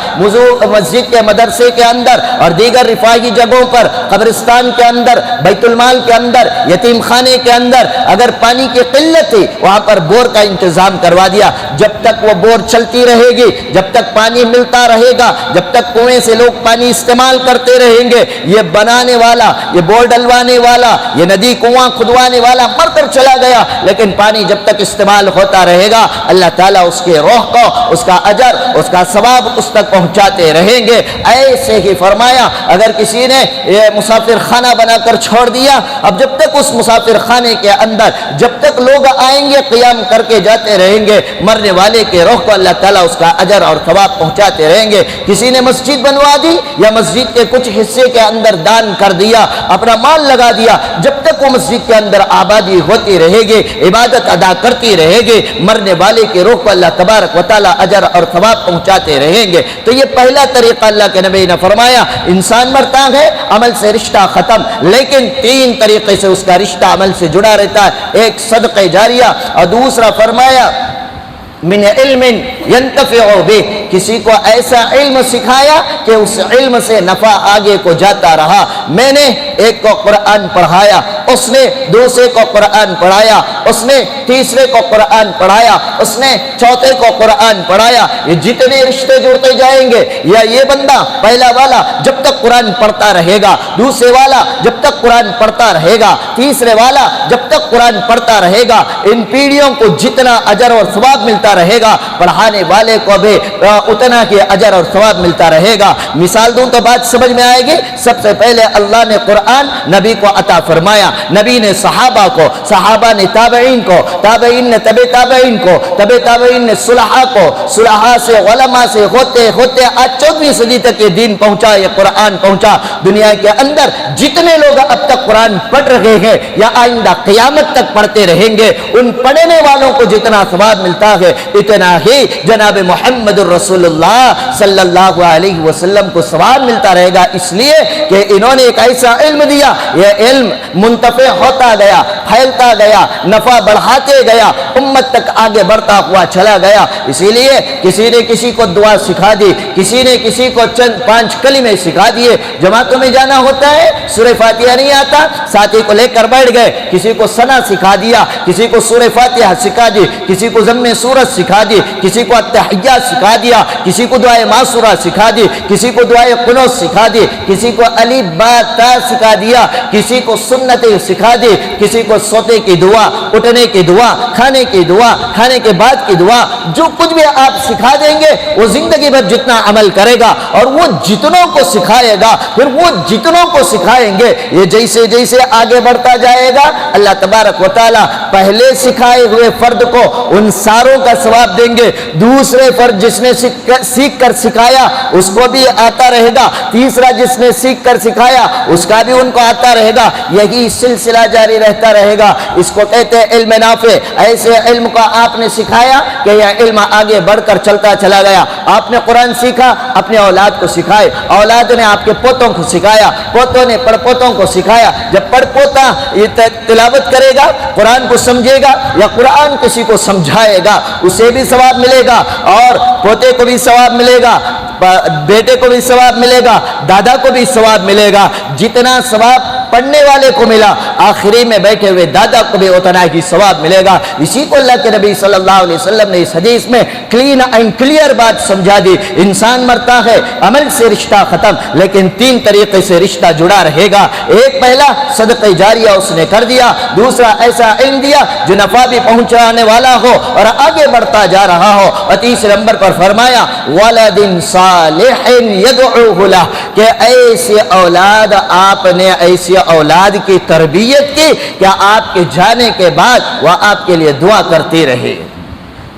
مسجد کے مدرسے کے اندر اور دیگر رفاہی جگہوں پر، قبرستان کے اندر، بیت المال کے اندر، یتیم خانے کے اندر اگر پانی کی قلت تھی وہاں پر بور کا انتظام کروا دیا۔ جب تک وہ بور چلتی رہے گی، جب تک پانی ملتا رہے گا، جب تک کنویں سے لوگ پانی استعمال کرتے رہیں گے، یہ بنانے والا، یہ بور ڈلوانے والا، یہ ندی کنواں کھدوانے والا مر کر چلا گیا، لیکن پانی جب تک استعمال ہوتا رہے گا اللہ تعالیٰ اس کے روح کو، اس کا اجر، اس کا ثواب اس تک پہنچاتے رہیں گے۔ ایسے ہی فرمایا اگر کسی نے یہ مسافر خانہ بنا کر چھوڑ دیا، اب جب تک اس مسافر خانے کے اندر جب تک لوگ آئیں گے قیام کر کے جاتے رہیں گے، مرنے والے کے روح کو اللہ تعالیٰ اس کا اجر اور ثواب پہنچاتے رہیں گے۔ کسی نے مسجد بنوا دی یا مسجد کے کچھ حصے کے اندر دان کر دیا، اپنا مال لگا دیا، جب تک وہ مسجد کے اندر آبادی ہوتی رہے گی، عبادت ادا کرتی رہے گی، مرنے والے کے روح کو اللہ تبارک و تعالیٰ اجر اور ثواب پہنچاتے رہیں گے۔ تو یہ پہلا طریقہ اللہ کے نبی نے فرمایا، انسان مرتا ہے عمل سے رشتہ ختم، لیکن 3 طریقے سے اس کا رشتہ عمل سے جڑا رہتا ہے۔ ایک صدقہ جاریہ اور دوسرا فرمایا من علم ينتفع به، کسی کو ایسا علم سکھایا کہ اس علم سے نفع آگے کو جاتا رہا۔ میں نے ایک کو قرآن پڑھایا، اس نے دوسرے کو قرآن پڑھایا، اس نے تیسرے کو قرآن پڑھایا، اس نے چوتھے کو قرآن پڑھایا۔ یہ جتنے رشتے جڑتے جائیں گے، یا یہ بندہ پہلا والا جب تک قرآن پڑھتا رہے گا، دوسرے والا جب تک قرآن پڑھتا رہے گا، تیسرے والا جب تک قرآن پڑھتا رہے گا، ان پیڑھیوں کو جتنا اجر اور ثواب ملتا رہے گا پڑھانے والے کو بھی اتنا ہی اجر اور ثواب ملتا رہے گا۔ مثال دوں تو بات سمجھ میں آئے گی۔ سب سے پہلے اللہ نے قرآن نبی کو عطا فرمایا، نبی نے صحابہ کو، صحابہ نے تابعین کو، تابعین نے تبع تابعین کو، تبع تابعین نے صلحاء کو، صلحاء سے علماء سے ہوتے ہوتے آج 14ویں صدی تک یہ دین پہنچا، یہ قرآن پہنچا۔ دنیا کے اندر جتنے لوگ اب تک قرآن پڑھ رہے ہیں یا آئندہ قیامت تک پڑھتے رہیں گے، ان پڑھنے والوں کو جتنا ثواب ملتا ہے اتنا ہی جناب محمد الرسول اللہ صلی اللہ علیہ وسلم کو ثواب ملتا رہے گا، اس لیے کہ انہوں نے ایک ایسا علم دیا، یہ علم منتفع ہوتا گیا، پھیلتا گیا، نفع بڑھاتے گیا، امت تک آگے بڑھتا ہوا چلا گیا۔ اسی لیے کسی نے کسی کو دعا سکھا دی، کسی نے کسی کو چند 5 کلمے سکھا دیے۔ جماعتوں میں جانا ہوتا ہے، سورہ فاتحہ نہیں آتا، ساتھی کو لے کر بیٹھ گئے، کسی کو ثنا سکھا دیا، کسی کو سورہ فاتحہ سکھا دی، کسی کو ضم سورت سکھا دی، کسی کو التحیات سکھا دیا، کسی کو دعائے معصورہ سکھا دی، کسی کو دعائے قنوت سکھا دی، کسی کو الف با تا سکھا دیا، کسی کو سنتیں سکھا دی، کسی کو سوتے کی دعا، اٹھنے کی دعا، کھانے کی دعا، کھانے کے بعد کی دعا، جو کچھ بھی آپ سکھا دیں گے وہ زندگی بھر جتنا عمل کرے گا اور وہ جتنوں کو سکھائے گا، پھر وہ جتنوں کو سکھائیں گے، یہ جیسے جیسے آگے بڑھتا جائے گا اللہ تبارک و تعالیٰ پہلے سکھائے ہوئے فرد کو ان ساروں کا ثواب دیں گے، دوسرے فرد جس نے سیکھ کر سکھایا اس کو بھی آتا رہے گا، تیسرا جس نے سیکھ کر سکھایا اس کا بھی ان کو آتا رہے گا، یہی سلسلہ جاری رہتا رہے گا۔ اس کو کہتے ہیں علم نافع۔ ایسے علم کا آپ نے سکھایا کہ یہ علم آگے بڑھ کر چلتا چلا گیا۔ آپ نے قرآن سیکھا، اپنے اولاد کو سکھائے، اولاد نے آپ کے پوتوں کو سکھایا، پوتوں نے پڑ پوتوں کو سکھایا۔ جب پڑ پوتا یہ تلاوت کرے گا، قرآن کو سمجھے گا یا قرآن کسی کو سمجھائے گا، اسے بھی ثواب ملے گا اور پوتے کو بھی ثواب ملے گا، بیٹے کو بھی ثواب ملے گا، دادا کو بھی ثواب ملے گا۔ جتنا ثواب پڑھنے والے کو ملا، آخری میں بیٹھے ہوئے دادا کو بھی اتنا ہی ثواب ملے گا۔ اسی کو اللہ کے نبی صلی اللہ علیہ وسلم نے اس حدیث میں کلین اینڈ کلیئر بات سمجھا دی۔ انسان مرتا ہے، عمل سے رشتہ ختم، لیکن تین طریقے سے رشتہ جڑا رہے گا۔ ایک پہلا صدقہ جاریہ اس نے کر دیا، دوسرا ایسا علم دیا جو نفع بھی پہنچانے والا ہو اور آگے بڑھتا جا رہا ہو، اور تیسرے نمبر پر فرمایا ولد صالح یدعوہ لہ، کہ ایسی اولاد آپ نے ایسی اولاد کی تربیت کی کہ آپ کے جانے کے بعد وہ آپ کے لیے دعا کرتی رہے۔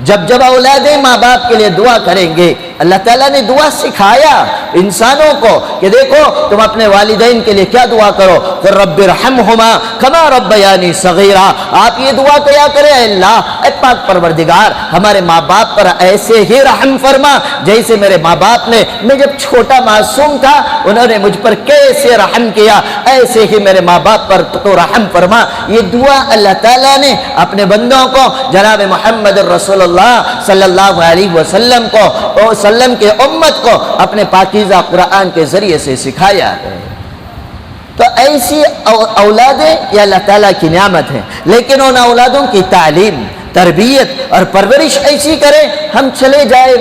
جب اولادیں ماں باپ کے لیے دعا کریں گے، اللہ تعالیٰ نے دعا سکھایا انسانوں کو کہ دیکھو تم اپنے والدین کے لیے کیا دعا کرو، پھر رب ارحمہما کما ربیانی صغیرا۔ آپ یہ دعا کیا کریں، اے اللہ، اے پاک پروردگار، ہمارے ماں باپ پر ایسے ہی رحم فرما جیسے میرے ماں باپ نے، میں جب چھوٹا معصوم تھا انہوں نے مجھ پر کیسے رحم کیا، ایسے ہی میرے ماں باپ پر تو رحم فرما۔ یہ دعا اللہ تعالیٰ نے اپنے بندوں کو، جناب محمد رسول اللہ صلی اللہ علیہ وسلم کے امت کو اپنے پاکیزہ قرآن کے ذریعے سے سکھایا ہے۔ تو ایسی اولادیں یہ اللہ تعالیٰ کی نعمت ہیں، لیکن ان اولادوں کی تعلیم، تربیت اور پرورش ایسی کریں ہم چلے جائیں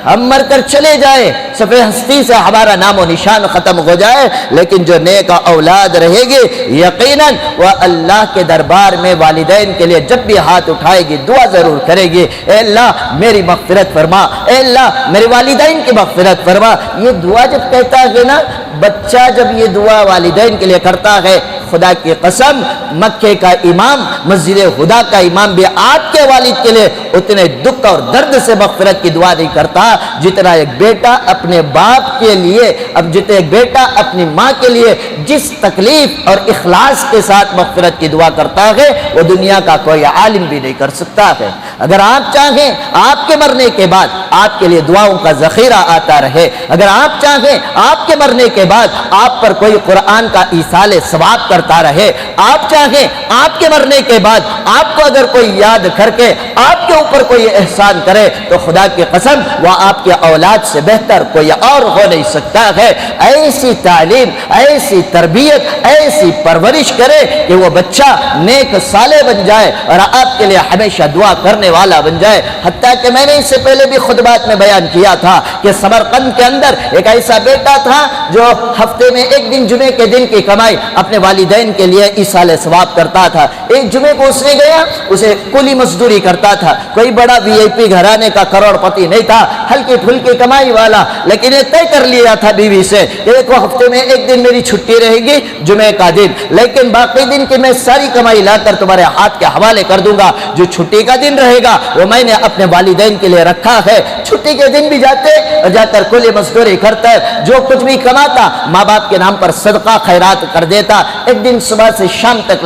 ہم مر کر چلے جائیں، صفحہ ہستی سے ہمارا نام و نشان ختم ہو جائے، لیکن جو نیک اولاد رہے گی یقیناً وہ اللہ کے دربار میں والدین کے لیے جب بھی ہاتھ اٹھائے گی دعا ضرور کرے گی، اے اللہ میری مغفرت فرما، اے اللہ میرے والدین کی مغفرت فرما۔ یہ دعا جب کہتا ہے نا بچہ، جب یہ دعا والدین کے لیے کرتا ہے، خدا کی قسم مکے کا امام، مسجد خدا کا امام بھی آپ کے والد کے لیے اتنے دکھ اور درد سے مغفرت کی دعا نہیں کرتا جتنا ایک بیٹا اپنے باپ کے لیے، اب جتنے ایک بیٹا اپنی ماں کے لیے جس تکلیف اور اخلاص کے ساتھ مغفرت کی دعا کرتا ہے وہ دنیا کا کوئی عالم بھی نہیں کر سکتا ہے۔ اگر آپ چاہیں آپ کے مرنے کے بعد آپ کے لیے دعاؤں کا ذخیرہ آتا رہے، اگر آپ چاہیں آپ کے مرنے کے بعد آپ پر کوئی قرآن کا ایصال ثواب کرتا رہے، آپ چاہیں آپ کے مرنے کے بعد آپ کو اگر کوئی یاد کر کے آپ کے اوپر کوئی احسان کرے تو خدا کی قسم وہ آپ کے اولاد سے بہتر کوئی اور ہو نہیں سکتا ہے۔ ایسی تعلیم، ایسی تربیت، ایسی پرورش کرے کہ وہ بچہ نیک صالح بن جائے اور آپ کے لیے ہمیشہ دعا کرنے والا بن جائے۔ حتیٰ کہ میں نے اس سے پہلے بھی خطبات میں بیان کیا تھا کہ سمرقند کے اندر ایک ایسا بیٹا تھا جو ہفتے میں ایک دن جمعے کے دن کی کمائی اپنے والدین کے لیے ایصال ثواب کرتا تھا۔ ایک جمعے کو اس نے گیا، اسے کولی مزدوری کرتا تھا، کوئی بڑا وی آئی پی گھرانے کا کروڑ پتی نہیں تھا، ہلکی پھلکی کمائی والا، لیکن یہ طے کر لیا تھا بیوی سے کہ دیکھو ہفتے میں ایک دن میری چھٹی رہے گی، جمعے کا دن، لیکن باقی دن کی میں ساری کمائی لا کر تمہارے ہاتھ کے حوالے کر دوں گا، جو چھٹی کا دن رہے گا وہ میں نے اپنے والدین کے لیے رکھا ہے۔ چھٹی کے دن بھی جاتے اور جا کر کولی مزدوری کرتا، جو کچھ بھی کماتا ماں باپ کے نام پر صدقہ خیرات کر دیتا۔ ایک دن صبح سے شام تک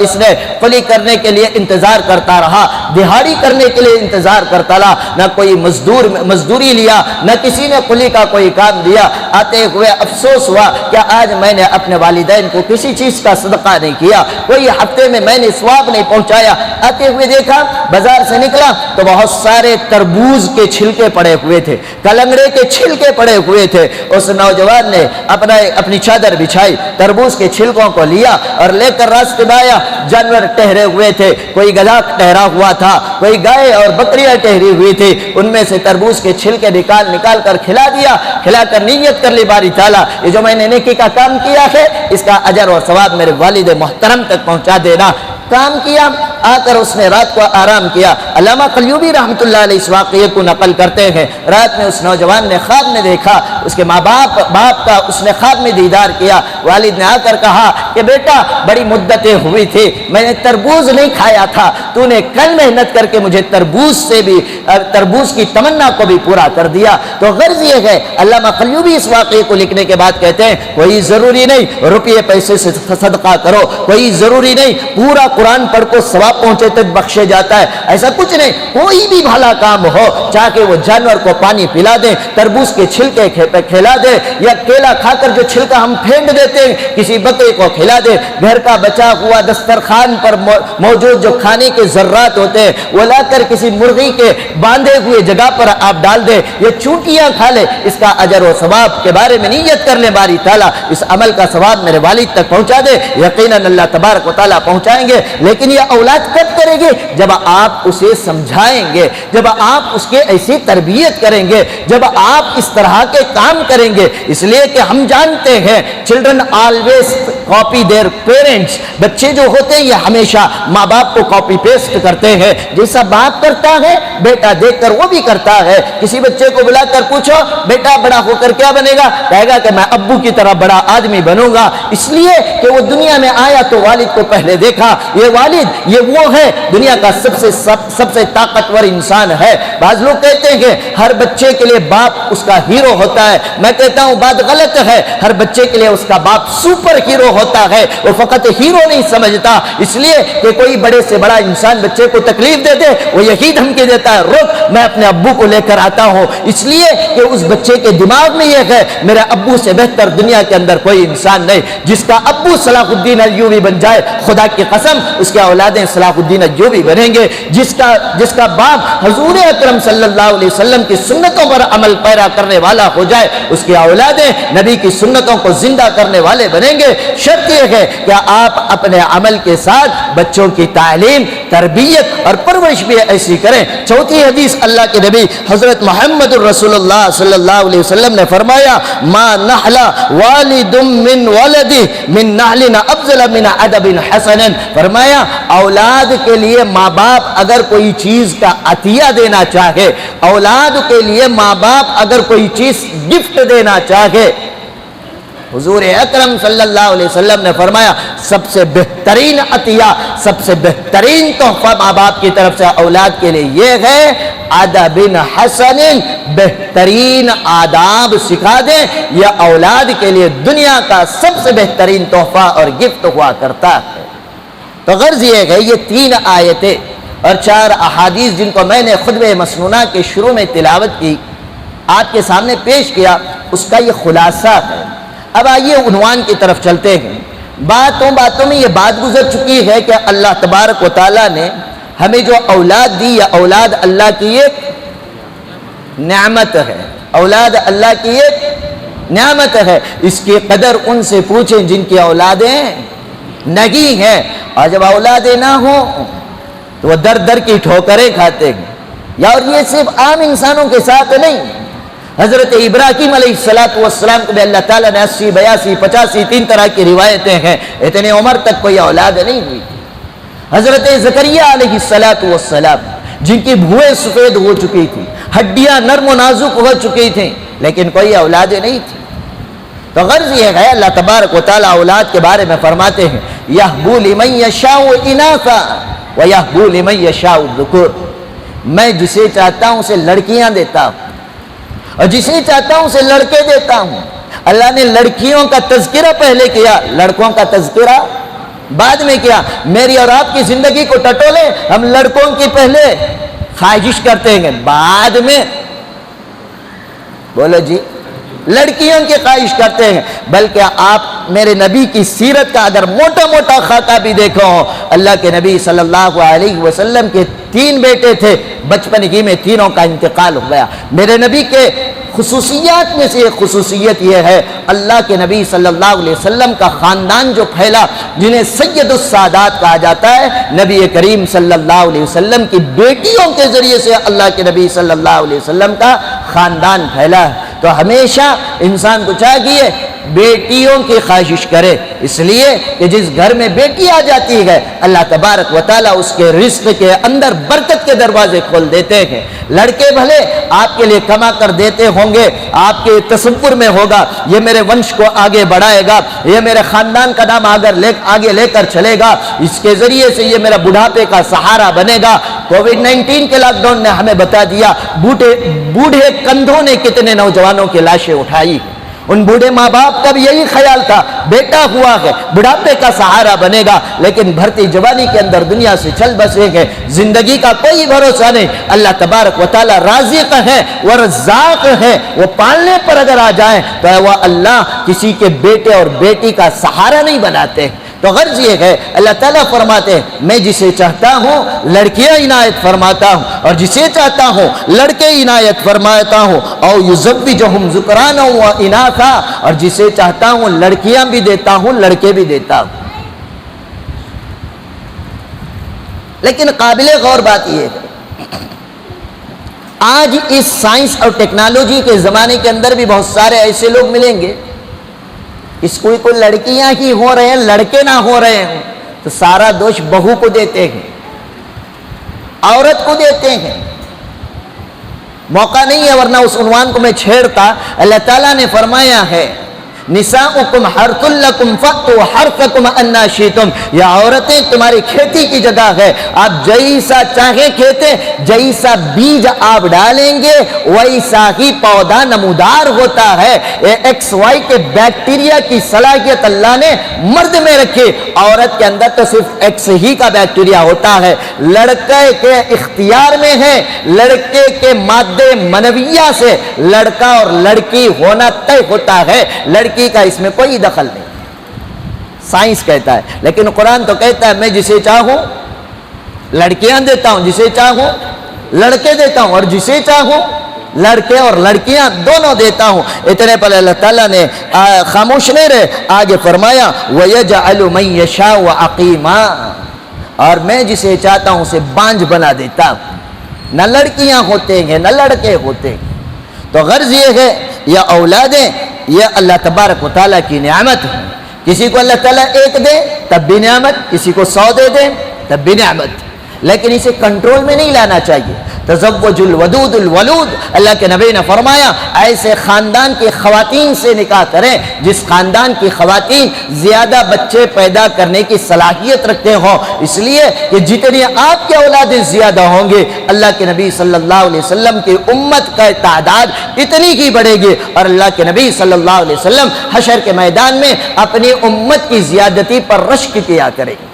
اس نے کولی کرنے کے لیے انتظار کرتا رہا، دہاڑی کرنے کے لیے انتظار کرتا رہا، نہ کوئی مزدوری لیا، نہ کسی نے کولی کا کوئی کام دیا۔ آتے ہوئے افسوس ہوا کہ آج میں نے اپنے والدین کو کسی چیز کا صدقہ نہیں کیا، کوئی ہفتے میں میں نے ثواب نہیں پہنچایا۔ آتے ہوئے دیکھا، بازار سے نکلا تو بہت سارے تربوز کے چھلکے پڑے ہوئے تھے، کلنگڑے کے چھلکے پڑے ہوئے تھے۔ اس نوجوان نے اپنی چادر بچھائی، تربوز کے چھلکوں کو لیا اور لے کر راستے میں آیا۔ جانور ٹہرے ہوئے تھے، کوئی گدھا ٹہرا ہوا تھا، کوئی گائے اور بکریاں ٹہری ہوئی تھی، ان میں سے تربوز کے چھلکے نکال کر کھلا دیا، کھلا کر نیت کر لی باری تعالیٰ یہ جو میں نے نیکی کا کام کیا ہے اس کا اجر اور ثواب میرے والد محترم تک پہنچا دینا۔ کام کیا، آ کر اس نے رات کو آرام کیا۔ علامہ قلیوبی رحمۃ اللہ علیہ اس واقعے کو نقل کرتے ہیں، رات میں اس نوجوان نے خواب میں دیکھا، اس کے باپ کا اس نے خواب میں دیدار کیا، والد نے آ کر کہا کہ بیٹا بڑی مدتیں ہوئی تھی میں نے تربوز نہیں کھایا تھا، تو نے کل محنت کر کے مجھے تربوز کی تمنا کو بھی پورا کر دیا۔ تو غرض یہ ہے، علامہ قلیوبی اس واقعے کو لکھنے کے بعد کہتے ہیں کوئی ضروری نہیں روپیے پیسے سے صدقہ کرو، کوئی ضروری نہیں پورا قرآن پڑھ کو ثواب پہنچے تک بخشے جاتا ہے، ایسا کچھ نہیں، کوئی بھی بھلا کام ہو، چاہے وہ جانور کو پانی پلا دے، تربوز کے چھلکے کھلا دے، یا کیلا کھا کر جو چھلکا ہم پھینک دیتے ہیں کسی بکرے کو کھلا دے، گھر کا بچا ہوا دسترخوان پر موجود جو کھانے کے ذرات ہوتے ہیں وہ لا کر کسی مرغی کے باندھے ہوئے جگہ پر آپ ڈال دے، یہ چونٹیاں کھا لے، اس کا اجر و ثواب کے بارے میں نیت کر لے باری تعالیٰ اس عمل کا ثواب میرے والد تک پہنچا دے، یقیناً اللہ تبارک و تعالیٰ پہنچائیں گے۔ لیکن یہ اولاد کب کرے گے؟ جب آپ اسے سمجھائیں گے، جب آپ اس کے ایسی تربیت کریں گے، جب آپ اس طرح کے کام کریں گے۔ اس لیے کہ ہم جانتے ہیں children always copy their parents, بچے جو ہوتے ہیں یہ ہمیشہ ماں باپ کو کاپی پیسٹ کرتے ہیں، جیسا باپ کرتا ہے بیٹا دیکھ کر وہ بھی کرتا ہے۔ کسی بچے کو بلا کر پوچھو بیٹا بڑا ہو کر کیا بنے گا، کہے گا کہ میں ابو کی طرح بڑا آدمی بنوں گا، اس لیے کہ وہ دنیا میں آیا تو والد کو پہلے دیکھا، یہ والد یہ وہ ہے دنیا کا سب سے طاقتور انسان ہے۔ بعض لوگ کہتے ہیں کہ ہر بچے کے لیے باپ اس کا ہیرو ہوتا ہے، میں کہتا ہوں بات غلط ہے، ہر بچے کے لیے اس کا باپ سپر ہیرو ہوتا ہے، وہ فقط ہیرو نہیں سمجھتا، اس لیے کہ کوئی بڑے سے بڑا انسان بچے کو تکلیف دے دے وہ یہی دھمکی دیتا ہے رک میں اپنے ابو کو لے کر آتا ہوں، اس لیے کہ اس بچے کے دماغ میں یہ ہے میرے ابو سے بہتر دنیا کے اندر کوئی انسان نہیں۔ جس کا ابو صلاح الدین ایوبی بن جائے خدا کی قسم اس کے اولادیں صلاح الدین ایوبی بنیں گے، جس کا باپ حضور اکرم صلی اللہ علیہ وسلم کی سنتوں پر عمل پیرا کرنے والا ہو جائے اس کی اولادیں نبی کی سنتوں کو زندہ کرنے والے بنیں گے۔ شرط یہ ہے کہ آپ اپنے عمل کے ساتھ بچوں کی تعلیم تربیت اور پرورش بھی ایسی کریں۔ چوتھی حدیث اللہ کے نبی حضرت محمد الرسول اللہ صلی اللہ علیہ وسلم نے فرمایا ما نحلا والد من ولدی من نحل افضل من ادب حسن، فرمایا اولاد کے لیے ماں باپ اگر کوئی چیز کا عطیہ دینا چاہے، اولاد کے لیے ماں باپ اگر کوئی چیز گفٹ دینا چاہے، حضور اکرم صلی اللہ علیہ وسلم نے فرمایا سب سے بہترین عطیہ سب سے بہترین تحفہ ماں باپ کی طرف سے اولاد کے لیے یہ ہے ادب حسن، بہترین آداب سکھا دیں، یہ اولاد کے لیے دنیا کا سب سے بہترین تحفہ اور گفٹ ہوا کرتا ہے۔ تو غرض یہ ہے یہ 3 آیتیں اور 4 احادیث جن کو میں نے خطبہ مسنونہ کے شروع میں تلاوت کی آپ کے سامنے پیش کیا اس کا یہ خلاصہ ہے۔ اب آئیے عنوان کی طرف چلتے ہیں۔ باتوں میں یہ بات گزر چکی ہے کہ اللہ تبارک و تعالیٰ نے ہمیں جو اولاد دی یا اولاد اللہ کی ایک نعمت ہے، اولاد اللہ کی ایک نعمت ہے، اس کی قدر ان سے پوچھیں جن کی اولادیں نہیں ہیں، اور جب اولادیں نہ ہوں تو وہ در در کی ٹھوکریں کھاتے ہیں۔ یا اور یہ صرف عام انسانوں کے ساتھ نہیں، حضرت ابراہیم علیہ السلام کو بھی اللہ تعالیٰ نے 80 82 85 3 طرح کی روایتیں ہیں اتنے عمر تک کوئی اولاد نہیں ہوئی تھی۔ حضرت زکریا علیہ السلام جن کی بھویں سفید ہو چکی تھی، ہڈیاں نرم و نازک ہو چکی تھیں، لیکن کوئی اولاد نہیں تھی۔ تو غرض یہ ہے اللہ تبارک و تعالیٰ اولاد کے بارے میں فرماتے ہیں یَهْبُ لِمَن يَشَاءُ إِنَاثًا وَيَهْبُ لِمَن يَشَاءُ الذُّكُورَ، میں جسے چاہتا ہوں اسے لڑکیاں دیتا ہوں اور جسے چاہتا ہوں اسے لڑکے دیتا ہوں۔ اللہ نے لڑکیوں کا تذکرہ پہلے کیا، لڑکوں کا تذکرہ بعد میں کیا۔ میری اور آپ کی زندگی کو ٹٹولے، ہم لڑکوں کی پہلے خواہش کرتے ہیں بعد میں بولو جی لڑکیوں کی خواہش کرتے ہیں، بلکہ آپ میرے نبی کی سیرت کا اگر موٹا موٹا خاکہ بھی دیکھو، اللہ کے نبی صلی اللہ علیہ وسلم کے 3 بیٹے تھے، بچپن ہی میں تینوں کا انتقال ہو گیا۔ میرے نبی کے خصوصیات میں سے ایک خصوصیت یہ ہے اللہ کے نبی صلی اللہ علیہ وسلم کا خاندان جو پھیلا جنہیں سید السادات کہا جاتا ہے، نبی کریم صلی اللہ علیہ وسلم کی بیٹیوں کے ذریعے سے اللہ کے نبی صلی اللہ علیہ وسلم کا خاندان پھیلا ہے۔ تو ہمیشہ انسان کو چاہیے بیٹیوں کی خواہش کرے، اس لیے کہ جس گھر میں بیٹی آ جاتی ہے اللہ تبارک و تعالیٰ اس کے رزق کے اندر برکت کے دروازے کھول دیتے ہیں۔ لڑکے بھلے آپ کے لیے کما کر دیتے ہوں گے، آپ کے تصور میں ہوگا یہ میرے ونش کو آگے بڑھائے گا، یہ میرے خاندان کا نام آگے لے کر چلے گا، اس کے ذریعے سے یہ میرا بڑھاپے کا سہارا بنے گا۔ کووڈ-19 کے لاک ڈاؤن نے ہمیں بتا دیا بوڑھے کندھوں نے کتنے نوجوانوں کی لاشیں اٹھائی۔ ان بوڑھے ماں باپ کا بھی یہی خیال تھا، بیٹا ہوا ہے بڑھاپے کا سہارا بنے گا، لیکن بھرتی جوانی کے اندر دنیا سے چل بسے گے، زندگی کا کوئی بھروسہ نہیں۔ اللہ تبارک و تعالی رازق ہے وہ رزاق ہے، وہ پالنے پر اگر آ جائیں تو وہ اللہ کسی کے بیٹے اور بیٹی کا سہارا نہیں بناتے۔ تو غرض یہ ہے اللہ تعالیٰ فرماتے ہیں میں جسے چاہتا ہوں لڑکیاں عنایت فرماتا ہوں، اور جسے چاہتا ہوں لڑکے عنایت فرماتا ہوں، او یزوجہم ذکرانا و اناثا، اور جسے چاہتا ہوں لڑکیاں بھی دیتا ہوں لڑکے بھی دیتا ہوں۔ لیکن قابل غور بات یہ ہے آج اس سائنس اور ٹیکنالوجی کے زمانے کے اندر بھی بہت سارے ایسے لوگ ملیں گے اس کو لڑکیاں ہی ہو رہے ہیں لڑکے نہ ہو رہے ہیں تو سارا دوش بہو کو دیتے ہیں، عورت کو دیتے ہیں۔ موقع نہیں ہے ورنہ اس عنوان کو میں چھیڑتا۔ اللہ تعالیٰ نے فرمایا ہے نساؤکم حرث لکم فأتوا حرثکم انا شئتم، یہ عورتیں تمہاری کھیتی کی جگہ ہے، آپ جیسا چاہیں کھیتے، جیسا بیج آپ ڈالیں گے ویسا ہی پودا نمودار ہوتا ہے۔ ایکس وائی کے بیکٹیریا کی صلاحیت اللہ نے مرد میں رکھی، عورت کے اندر تو صرف ایکس ہی کا بیکٹیریا ہوتا ہے۔ لڑکے کے اختیار میں ہے، لڑکے کے مادے منویہ سے لڑکا اور لڑکی ہونا طے ہوتا ہے، لڑکی کا اس میں کوئی دخل نہیں، سائنس کہتا ہے۔ لیکن قرآن تو کہتا ہے میں جسے چاہوں لڑکیاں دیتا ہوں، جسے چاہوں لڑکے دیتا ہوں، اور جسے چاہوں لڑکے اور لڑکیاں دونوں دیتا ہوں۔ اتنے پر اللہ تعالیٰ نے خاموش نہیں رہے، آگے فرمایا وَيَجْعَلُ مَن يَشَاءُ عَقِيمًا، اور میں جسے چاہتا ہوں اسے بانجھ بنا دیتا ہوں، نہ لڑکیاں ہوتے ہیں نہ لڑکے ہوتے ہیں۔ تو غرض یہ ہے یہ اولادیں یہ اللہ تبارک و تعالیٰ کی نعمت ہے، کسی کو اللہ تعالیٰ ایک دے تب بھی نعمت، کسی کو 100 دے دے تب بھی نعمت، لیکن اسے کنٹرول میں نہیں لانا چاہیے۔ تزوج الودود الولود، اللہ کے نبی نے فرمایا ایسے خاندان کی خواتین سے نکاح کریں جس خاندان کی خواتین زیادہ بچے پیدا کرنے کی صلاحیت رکھتے ہوں، اس لیے کہ جتنی آپ کے اولادیں زیادہ ہوں گے اللہ کے نبی صلی اللہ علیہ وسلم کی امت کا تعداد اتنی ہی بڑھے گی، اور اللہ کے نبی صلی اللہ علیہ وسلم حشر کے میدان میں اپنی امت کی زیادتی پر رشک کیا کریں گے۔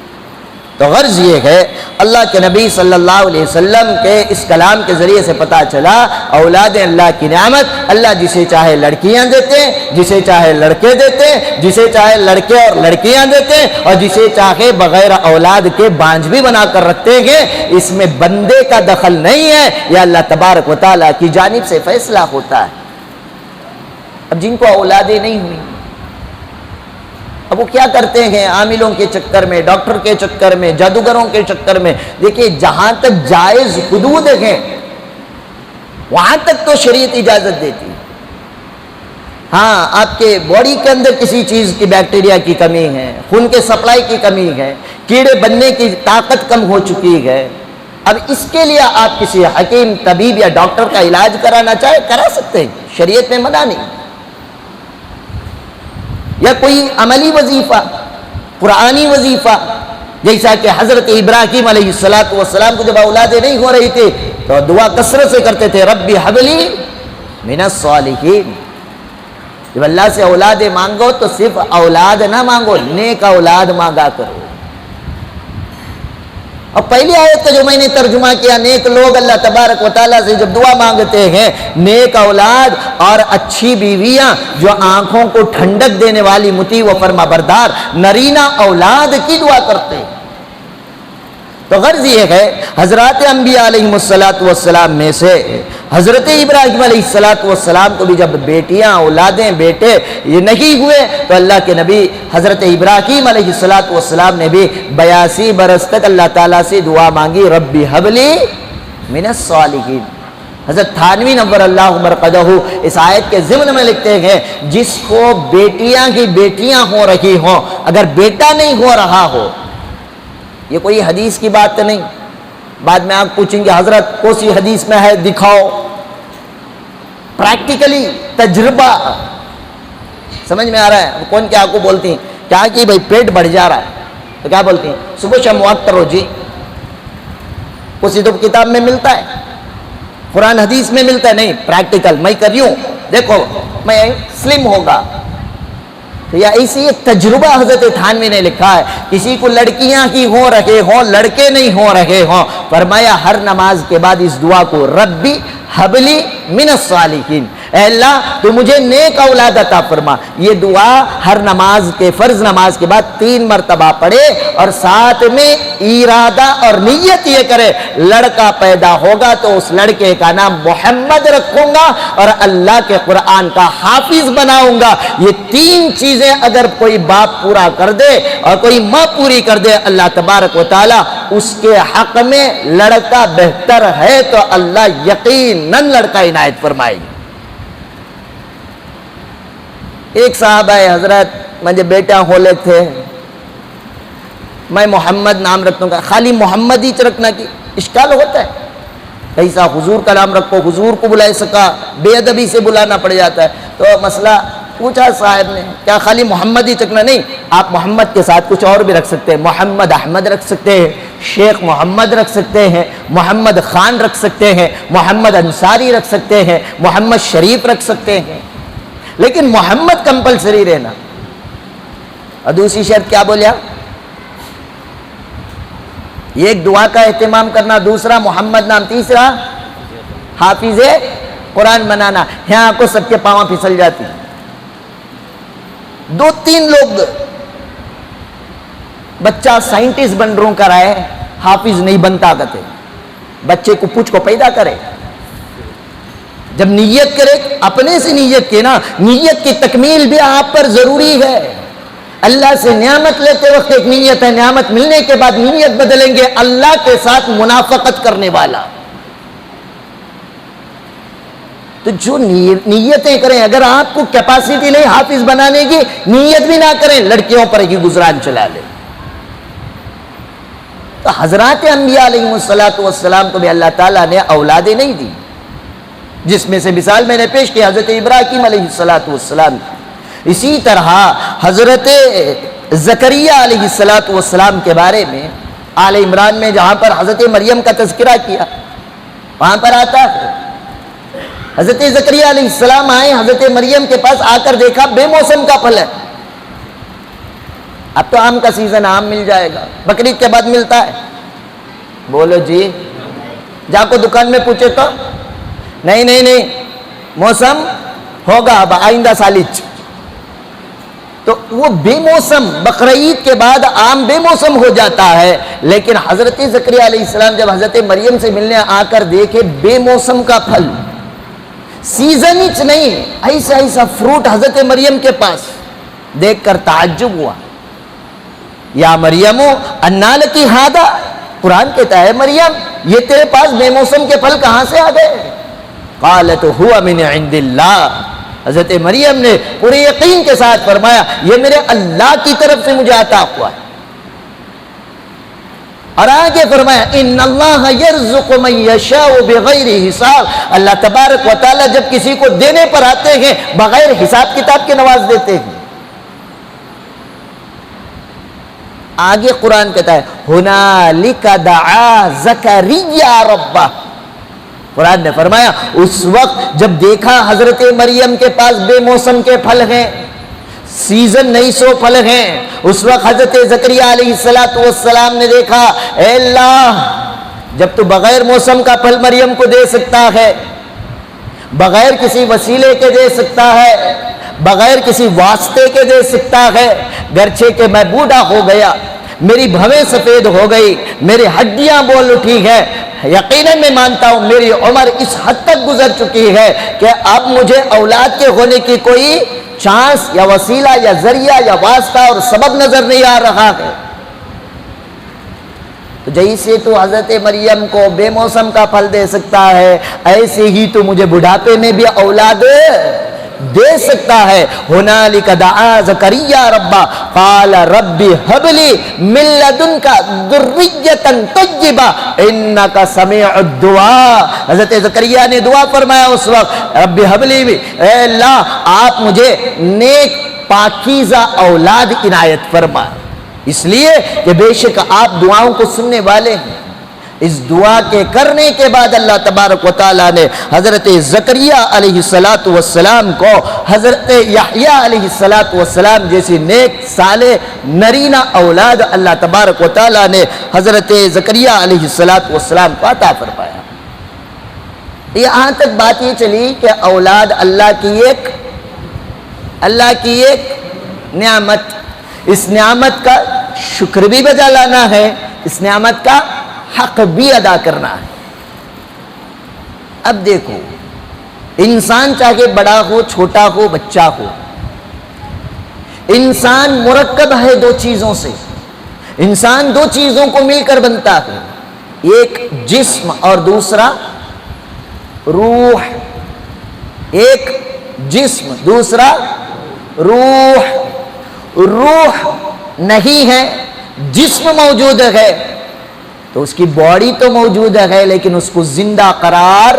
تو غرض یہ ہے اللہ کے نبی صلی اللہ علیہ وسلم کے اس کلام کے ذریعے سے پتہ چلا اولاد اللہ کی نعمت، اللہ جسے چاہے لڑکیاں دیتے، جسے چاہے لڑکے دیتے، جسے چاہے لڑکے اور لڑکیاں دیتے، اور جسے چاہے بغیر اولاد کے بانجھ بھی بنا کر رکھتے ہیں۔ اس میں بندے کا دخل نہیں ہے، یہ اللہ تبارک و تعالیٰ کی جانب سے فیصلہ ہوتا ہے۔ اب جن کو اولادیں نہیں ہوئی اب وہ کیا کرتے ہیں عاملوں کے چکر میں، ڈاکٹر کے چکر میں، جادوگروں کے چکر میں۔ دیکھیے جہاں تک جائز حدود ہیں وہاں تک تو شریعت اجازت دیتی ہے۔ ہاں آپ کے باڈی کے اندر کسی چیز کی بیکٹیریا کی کمی ہے، خون کے سپلائی کی کمی ہے، کیڑے بننے کی طاقت کم ہو چکی ہے، اب اس کے لیے آپ کسی حکیم طبیب یا ڈاکٹر کا علاج کرانا چاہے کرا سکتے ہیں، شریعت میں منع نہیں۔ یا کوئی عملی وظیفہ، قرآنی وظیفہ، جیسا کہ حضرت ابراہیم علیہ السلام کو جب اولادیں نہیں ہو رہی تھی تو دعا کثرت سے کرتے تھے ربی حب لی من الصالحین۔ جب اللہ سے اولادیں مانگو تو صرف اولاد نہ مانگو، نیک اولاد مانگا کرو۔ اور پہلی آیت کا جو میں نے ترجمہ کیا، نیک لوگ اللہ تبارک و تعالیٰ سے جب دعا مانگتے ہیں نیک اولاد اور اچھی بیویاں جو آنکھوں کو ٹھنڈک دینے والی مطیع و فرما بردار نرینہ اولاد کی دعا کرتے ہیں۔ تو غرض یہ ہے حضرات انبیاء علیہ السلام میں سے حضرت ابراہیم علیہ السلام کو بھی جب بیٹیاں اولادیں بیٹے یہ نہیں ہوئے تو اللہ کے نبی حضرت ابراہیم علیہ السلام نے بھی 82 برس تک اللہ تعالیٰ سے دعا مانگی ربی حب لی من الصالحین۔ حضرت تھانوی نور اللہ مرقدہ اس آیت کے ضمن میں لکھتے ہیں جس کو بیٹیاں کی بیٹیاں ہو رہی ہوں، اگر بیٹا نہیں ہو رہا ہو، یہ کوئی حدیث کی بات نہیں، بعد میں آپ پوچھیں گے حضرت کون سی حدیث میں ہے دکھاؤ، پریکٹیکلی تجربہ سمجھ میں آ رہا ہے۔ کون کیا آپ کو بولتی ہیں کیا کہ بھائی پیٹ بڑھ جا رہا ہے تو کیا بولتی ہیں صبح شام معطر ہو جی، اسی تو کتاب میں ملتا ہے، قرآن حدیث میں ملتا ہے، نہیں پریکٹیکل میں کر رہی ہوں، دیکھو میں سلم ہوگا۔ تو یا ایسی ایک تجربہ حضرت تھانوی نے لکھا ہے، کسی کو لڑکیاں ہی ہو رہے ہوں لڑکے نہیں ہو رہے ہوں، فرمایا ہر نماز کے بعد اس دعا کو ربی حبلی من الصالحین، اے اللہ تو مجھے نیک اولاد عطا فرما۔ یہ دعا ہر نماز کے فرض نماز کے بعد 3 مرتبہ پڑھے اور ساتھ میں ارادہ اور نیت یہ کرے لڑکا پیدا ہوگا تو اس لڑکے کا نام محمد رکھوں گا اور اللہ کے قرآن کا حافظ بناؤں گا۔ یہ 3 چیزیں اگر کوئی باپ پورا کر دے اور کوئی ماں پوری کر دے، اللہ تبارک و تعالی اس کے حق میں لڑکا بہتر ہے تو اللہ یقیناً لڑکا عنایت فرمائے گی۔ ایک صاحب ہے حضرت مجھے بیٹا ہولے تھے، میں محمد نام رکھوں گا، خالی محمد ہی رکھنا کی اشکال ہوتا ہے، کیسا حضور کا نام رکھو، حضور کو بلائے سکا بے ادبی سے بلانا پڑ جاتا ہے۔ تو مسئلہ پوچھا صاحب نے کیا خالی محمد ہی رکھنا؟ نہیں، آپ محمد کے ساتھ کچھ اور بھی رکھ سکتے ہیں، محمد احمد رکھ سکتے ہیں، شیخ محمد رکھ سکتے ہیں، محمد خان رکھ سکتے ہیں، محمد انصاری رکھ سکتے ہیں، محمد شریف رکھ سکتے ہیں، لیکن محمد کمپلسری رہنا۔ اور دوسری شرط کیا بولیا؟ ایک دعا کا اہتمام کرنا، دوسرا محمد نام، تیسرا حافظ قرآن بنانا۔ یہاں کو سب کے پاؤں پھسل جاتی، 2-3 لوگ بچہ سائنٹسٹ بن رہوں کرا ہے، حافظ نہیں بنتا کہتے، بچے کو پوچھ کو پیدا کرے، جب نیت کرے اپنے سے نیت کی نا، نیت کی تکمیل بھی آپ پر ضروری ہے۔ اللہ سے نعمت لیتے وقت ایک نیت ہے، نعمت ملنے کے بعد نیت بدلیں گے اللہ کے ساتھ منافقت کرنے والا۔ تو جو نیتیں کریں، اگر آپ کو کیپیسٹی نہیں حافظ بنانے کی، نیت بھی نہ کریں، لڑکیوں پر ہی گزران چلا لیں۔ تو حضرات انبیاء علیہ السلام کو بھی اللہ تعالیٰ نے اولادیں نہیں دی، جس میں سے مثال میں نے پیش کی حضرت ابراہیم علیہ السلام۔ اسی طرح حضرت زکریا علیہ السلام کے بارے میں آل عمران میں جہاں پر حضرت مریم کا تذکرہ کیا، وہاں پر آتا ہے حضرت زکریا علیہ السلام آئے حضرت مریم کے پاس، آ کر دیکھا بے موسم کا پھل ہے۔ اب تو آم کا سیزن، آم مل جائے گا، بقرعید کے بعد ملتا ہے، بولو جی، جا کو دکان میں پوچھے تو نہیں موسم ہوگا اب آئندہ سالچ۔ تو وہ بے موسم، بقرعید کے بعد آم بے موسم ہو جاتا ہے، لیکن حضرت زکریا علیہ السلام جب حضرت مریم سے ملنے آ کر دیکھے بے موسم کا پھل، سیزن ہی نہیں، ایسا فروٹ حضرت مریم کے پاس، دیکھ کر تعجب ہوا۔ یا مریم انا لکی ھذا، قرآن کہتا ہے مریم یہ تیرے پاس بے موسم کے پھل کہاں سے آ گئے؟ قالت هو من عند اللہ، حضرت مریم نے پورے یقین کے ساتھ فرمایا یہ میرے اللہ کی طرف سے مجھے عطا ہوا ہے۔ اور آگے فرمایا ان اللہ یرزق من یشاء بغیر حساب، اللہ تبارک و تعالی جب کسی کو دینے پر آتے ہیں بغیر حساب کتاب کے نواز دیتے ہیں۔ آگے قرآن کہتا ہے ہنالک دعا زکریا ربہ، قرآن نے فرمایا اس وقت جب دیکھا حضرت مریم کے پاس بے موسم کے پھل ہیں، سیزن نہیں سو پھل ہیں، اس وقت حضرت زکریا علیہ السلام نے دیکھا اے اللہ جب تو بغیر موسم کا پھل مریم کو دے سکتا ہے، بغیر کسی وسیلے کے دے سکتا ہے، بغیر کسی واسطے کے دے سکتا ہے، گرچہ کہ میں بوڑھا ہو گیا، میری بھویں سفید ہو گئی، میری ہڈیاں بول اٹھی ہے، یقیناً میں مانتا ہوں میری عمر اس حد تک گزر چکی ہے کہ اب مجھے اولاد کے ہونے کی کوئی چانس یا وسیلہ یا ذریعہ یا واسطہ اور سبب نظر نہیں آ رہا ہے۔ تو جیسے تو حضرت مریم کو بے موسم کا پھل دے سکتا ہے، ایسے ہی تو مجھے بڑھاپے میں بھی اولاد دے سکتا ہے۔ ہنالک دعا زکریا ربا قال رب هب لي من لدنك ذریۃ طیبہ انک سمیع الدعاء۔ حضرت زکریا نے دعا فرمایا اس وقت، رب هب لي، اے اللہ آپ مجھے نیک پاکیزہ اولاد عنایت فرما، اس لیے کہ بے شک آپ دعاؤں کو سننے والے ہیں۔ اس دعا کے کرنے کے بعد اللہ تبارک و تعالیٰ نے حضرت زکریا علیہ السلام کو حضرت یحییٰ علیہ السلام جیسی نیک صالح نرینہ اولاد اللہ تبارک و تعالیٰ نے حضرت زکریا علیہ السلام کو عطا فرمایا۔ یہاں تک بات یہ چلی کہ اولاد اللہ کی ایک نعمت، اس نعمت کا شکر بھی بجا لانا ہے، اس نعمت کا حق بھی ادا کرنا ہے۔ اب دیکھو، انسان چاہے بڑا ہو چھوٹا ہو بچہ ہو، انسان مرکب ہے دو چیزوں سے، انسان دو چیزوں کو مل کر بنتا ہے، ایک جسم اور دوسرا روح۔ ایک جسم دوسرا روح۔ روح نہیں ہے، جسم موجود ہے تو اس کی باڈی تو موجود ہے لیکن اس کو زندہ قرار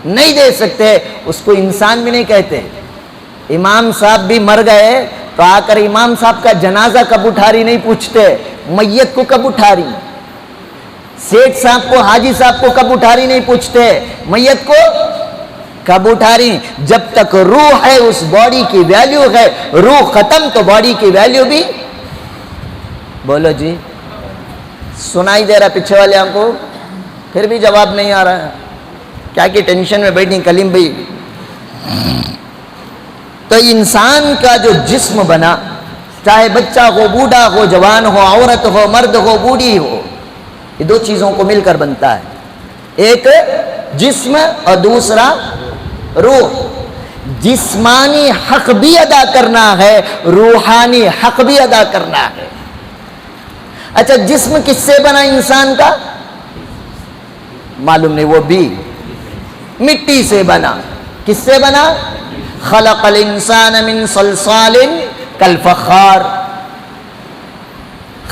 نہیں دے سکتے، اس کو انسان بھی نہیں کہتے۔ امام صاحب بھی مر گئے تو آ کر امام صاحب کا جنازہ کب اٹھا رہی نہیں پوچھتے، میت کو کب اٹھا رہی۔ سیٹھ صاحب کو، حاجی صاحب کو کب اٹھا رہی نہیں پوچھتے، میت کو کب اٹھا رہی۔ جب تک روح ہے اس باڈی کی ویلیو ہے، روح ختم تو باڈی کی ویلیو بھی۔ بولو جی، سنائی دے رہا پیچھے والے ہم کو؟ پھر بھی جواب نہیں آ رہا ہے، کیا کہ ٹینشن میں بیٹھی کلیم بھائی۔ تو انسان کا جو جسم بنا، چاہے بچہ ہو، بوڑھا ہو، جوان ہو، عورت ہو، مرد ہو، بوڑھی ہو، یہ دو چیزوں کو مل کر بنتا ہے، ایک جسم اور دوسرا روح۔ جسمانی حق بھی ادا کرنا ہے، روحانی حق بھی ادا کرنا ہے۔ اچھا، جسم کس سے بنا انسان کا؟ معلوم نہیں، وہ بھی مٹی سے بنا۔ کس سے بنا؟ خلق الانسان من صلصال کالفخار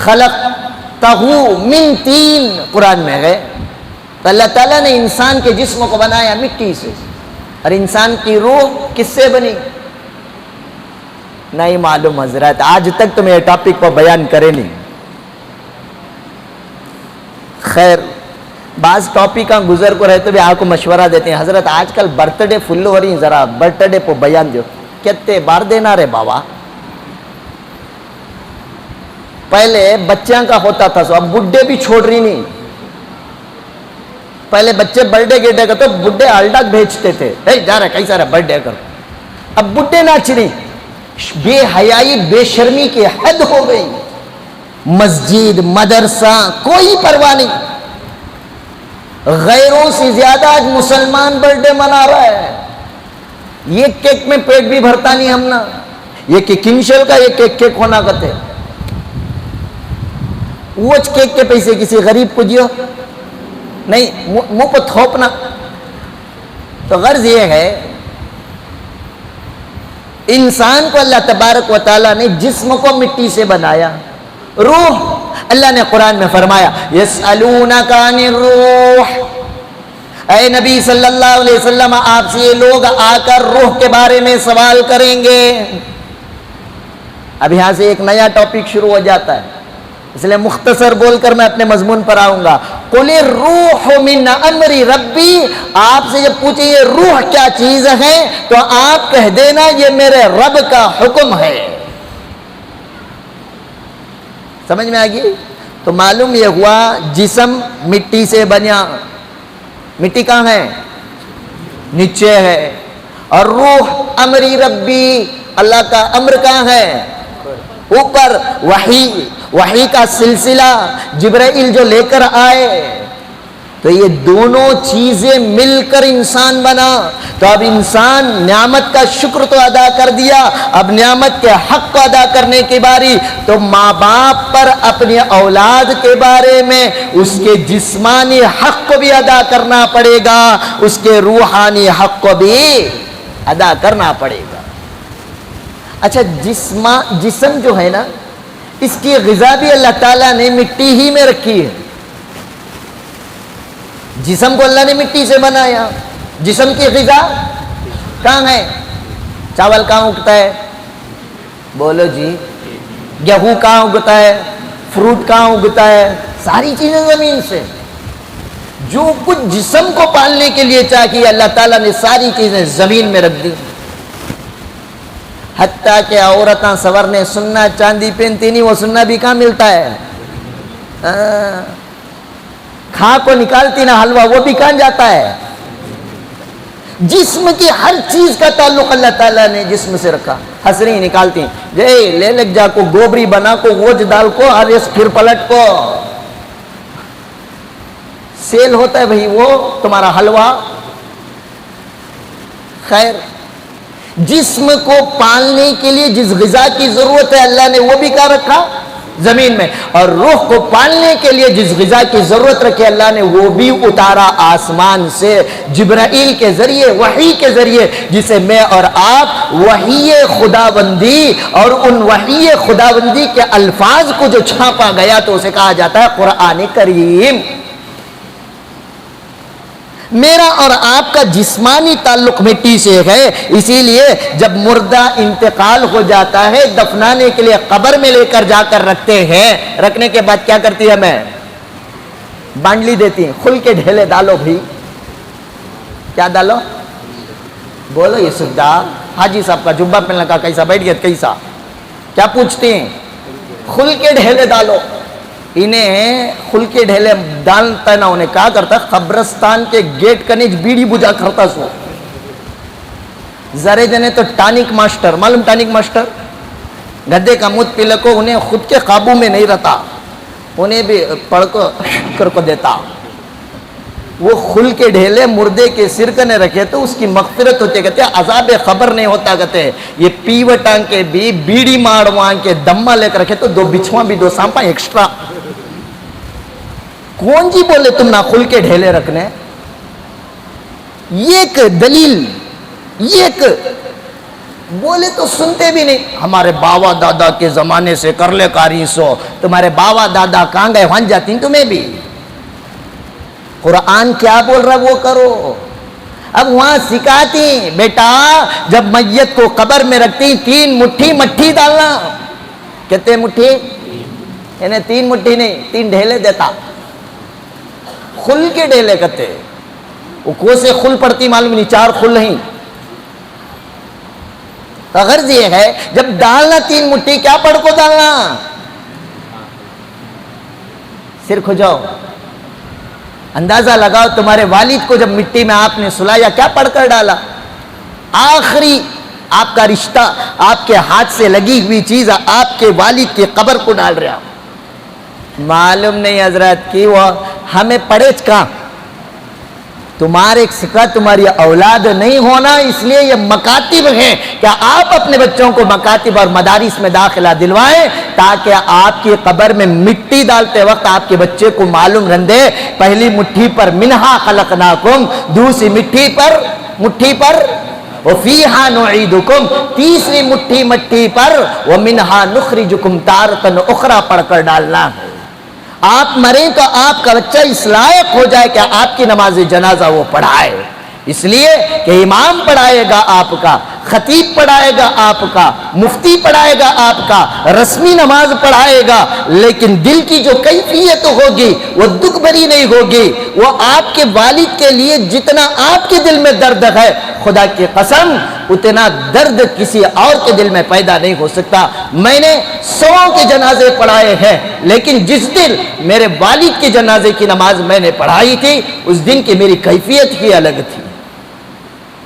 خلقتہ من طین، قرآن میں ہے۔ تو اللہ تعالیٰ نے انسان کے جسم کو بنایا مٹی سے، اور انسان کی روح کس سے بنی؟ نہیں معلوم حضرت، آج تک تو میں ٹاپک پر بیان کرے نہیں۔ خیر، بعض ٹاپک کا گزر کو رہتے بھی آپ کو مشورہ دیتے ہیں، حضرت آج کل برتھ ڈے فل ہو رہی ہیں، ذرا برتھ ڈے پہ بیان دو۔ کہتے بار دینا رے بابا، پہلے بچیاں کا ہوتا تھا سو، اب بڈھے بھی چھوڑ رہی نہیں۔ پہلے بچے برتھ ڈے گیٹے کرتے، بڈھے ہالڈاک بھیجتے تھے، جا رہا کئی سارا برتھ ڈے کرو۔ اب بڈھے ناچ رہی، بے حیائی بے شرمی کی حد ہو گئی۔ مسجد مدرسہ کوئی پرواہ نہیں، غیروں سے زیادہ آج مسلمان برتھ ڈے منا رہا ہے۔ یہ کیک میں پیٹ بھی بھرتا نہیں ہم نا، یہ کہ کنشل کا یہ کیک ہونا کہتے، وہ کیک کے پیسے کسی غریب کو دیو نہیں، منہ کو تھوپنا۔ تو غرض یہ ہے، انسان کو اللہ تبارک و تعالیٰ نے جسم کو مٹی سے بنایا، روح اللہ نے قرآن میں فرمایا یسألونک عن الروح، اے نبی صلی اللہ علیہ وسلم آپ سے یہ لوگ آ کر روح کے بارے میں سوال کریں گے۔ اب یہاں سے ایک نیا ٹاپک شروع ہو جاتا ہے، اس لیے مختصر بول کر میں اپنے مضمون پر آؤں گا۔ قل الروح من امر ربی، آپ سے جب پوچھیں یہ روح کیا چیز ہے تو آپ کہہ دینا یہ میرے رب کا حکم ہے۔ سمجھ میں آ گئی؟ تو معلوم یہ ہوا جسم مٹی سے بنا، مٹی کہاں ہے؟ نیچے ہے، اور روح امری ربی، اللہ کا امر کہاں ہے؟ اوپر۔ وحی کا سلسلہ جبرائیل جو لے کر آئے، تو تو یہ دونوں چیزیں مل کر انسان بنا. تو اب انسان نعمت کا شکر تو ادا کر دیا، اب نعمت کے حق کو ادا کرنے کی باری. تو ماں باپ پر اپنے اولاد کے بارے میں اس کے جسمانی حق کو بھی ادا کرنا پڑے گا، اس کے روحانی حق کو بھی ادا کرنا پڑے گا. اچھا، جسم جو ہے نا، اس کی غذا بھی اللہ تعالیٰ نے مٹی ہی میں رکھی ہے. جسم کو اللہ نے مٹی سے بنایا، جسم کی غذا کہاں ہے؟ چاول کہاں اگتا ہے؟ بولو جی. گیہوں کہاں اگتا ہے؟ فروٹ کہاں اگتا ہے؟ ساری چیزیں زمین سے. جو کچھ جسم کو پالنے کے لیے چاہیے اللہ تعالیٰ نے ساری چیزیں زمین میں رکھ دی. حتیٰ کہ عورتاں سورنے سننا چاندی پہنتی نہیں، وہ سننا بھی کہاں ملتا ہے؟ کھا کو نکالتی نا حلوہ، وہ بھی کہاں جاتا ہے؟ جسم کی ہر چیز کا تعلق اللہ تعالیٰ نے جسم سے رکھا. ہنسری نکالتی جے لے لگ جا کو گوبری بنا کو گوج ڈال کو اور اس پھر پلٹ کو سیل ہوتا ہے بھئی وہ تمہارا حلوہ. خیر، جسم کو پالنے کے لیے جس غذا کی ضرورت ہے اللہ نے وہ بھی کہاں رکھا؟ زمین میں. اور روح کو پالنے کے لیے جس غذا کی ضرورت رکھے اللہ نے وہ بھی اتارا آسمان سے جبرائیل کے ذریعے، وحی کے ذریعے، جسے میں اور آپ وحی خداوندی اور ان وحی خداوندی کے الفاظ کو جو چھاپا گیا تو اسے کہا جاتا ہے قرآن کریم. میرا اور آپ کا جسمانی تعلق مٹی سے ہے، اسی لیے جب مردہ انتقال ہو جاتا ہے دفنانے کے لیے قبر میں لے کر جا کر رکھتے ہیں. رکھنے کے بعد کیا کرتی ہے؟ ہمیں بانڈلی دیتی ہیں، کھل کے ڈھیلے ڈالو بھی. کیا ڈالو؟ بولو یہ سجدہ. حاجی صاحب کا جبہ پہننے کا کیسا بیٹھ گیا کیسا؟ کیا پوچھتے ہیں؟ کھل کے ڈھیلے ڈالو. انہیں کھل کے ڈھیلے ڈالتا ہے نا، انہیں کہا کرتا قبرستان کے گیٹ کا نیچ بیڑی بجا کرتا سو. ذرے جنے تو ٹانک ماسٹر، معلوم ٹانک ماسٹر؟ گدے کا مت پلے کو انہیں خود کے قابو میں نہیں رہتا، انہیں بھی پڑھ کر کو دیتا. وہ کھل کے ڈھیلے مردے کے سر کنے رکھے تو اس کی مغفرت ہوتی ہے. کہتے ہیں عذاب خبر نہیں ہوتا. کہتے ہیں یہ پیوٹاں کے بھی بیڑی ماڑواں کے دمہ لے کر رکھے تو دو بچھواں بھی دو سانپا ایکسٹرا. کون جی بولے تم نہ کھل کے ڈھیلے رکھنے؟ یہ ایک دلیل، یہ ایک بولے تو سنتے بھی نہیں. ہمارے باوا دادا کے زمانے سے کر لے کاری سو. تمہارے باوا دادا کہاں گئے؟ وہاں جاتی تمہیں بھی. قرآن کیا بول رہا وہ کرو. اب وہاں سکھاتی بیٹا جب میت کو قبر میں رکھتی 3 مٹھی مٹھی ڈالنا. کہتے مٹھی؟ انہیں 3 مٹھی نہیں 3 ڈھیلے دیتا. کھل کے ڈھیلے کہتے. وہ کو سے کھل پڑتی معلوم نہیں، 4 کھل نہیں. غرض یہ ہے جب ڈالنا 3 مٹھی کیا پڑھ کو ڈالنا؟ سر کھجاؤ. اندازہ لگاؤ تمہارے والد کو جب مٹی میں آپ نے سلایا کیا پڑھ کر ڈالا؟ آخری آپ کا رشتہ، آپ کے ہاتھ سے لگی ہوئی چیز آپ کے والد کی قبر کو ڈال رہا. معلوم نہیں حضرت کی وہ ہمیں پڑھے کہاں؟ تمہارے سکا تمہاری اولاد نہیں ہونا، اس لیے یہ مکاتب ہیں کہ آپ اپنے بچوں کو مکاتب اور مدارس میں داخلہ دلوائیں تاکہ آپ کی قبر میں مٹی ڈالتے وقت آپ کے بچے کو معلوم رہے پہلی مٹھی پر منہا خلقناکم، دوسری مٹھی پر وفیہا نعیدکم، تیسری مٹھی پر ومنہا نخرجکم تارۃ اخری پڑھ کر ڈالنا. آپ مریں تو آپ کا بچہ اس لائق ہو جائے کہ آپ کی نماز جنازہ وہ پڑھائے. اس لیے کہ امام پڑھائے گا آپ کا، خطیب پڑھائے گا آپ کا، مفتی پڑھائے گا آپ کا، رسمی نماز پڑھائے گا، لیکن دل کی جو کیفیت ہوگی وہ دکھ بھری نہیں ہوگی. وہ آپ کے والد کے لیے جتنا آپ کے دل میں درد ہے خدا کی قسم اتنا درد کسی اور کے دل میں پیدا نہیں ہو سکتا. میں نے 100 کے جنازے پڑھائے ہیں، لیکن جس دن میرے والد کے جنازے کی نماز میں نے پڑھائی تھی اس دن کی میری کیفیت ہی الگ تھی.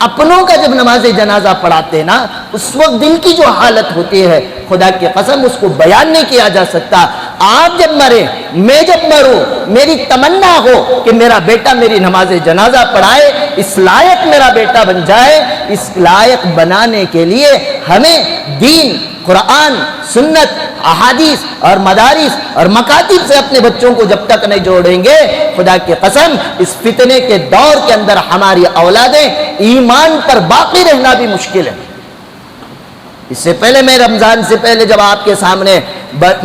اپنوں کا جب نماز جنازہ پڑھاتے نا اس وقت دل کی جو حالت ہوتی ہے خدا کی قسم اس کو بیان نہیں کیا جا سکتا. آپ جب مرے، میں جب مروں، میری تمنا ہو کہ میرا بیٹا میری نماز جنازہ پڑھائے، اس لائق میرا بیٹا بن جائے، اس لائق بنانے کے لیے ہمیں دین، قرآن، سنت، احادیث اور مدارس اور مکاتب سے اپنے بچوں کو جب تک نہیں جوڑیں گے، خدا کی قسم اس فتنے کے دور کے اندر ہماری اولادیں ایمان پر باقی رہنا بھی مشکل ہے۔ اس سے پہلے میں رمضان سے پہلے جب آپ کے سامنے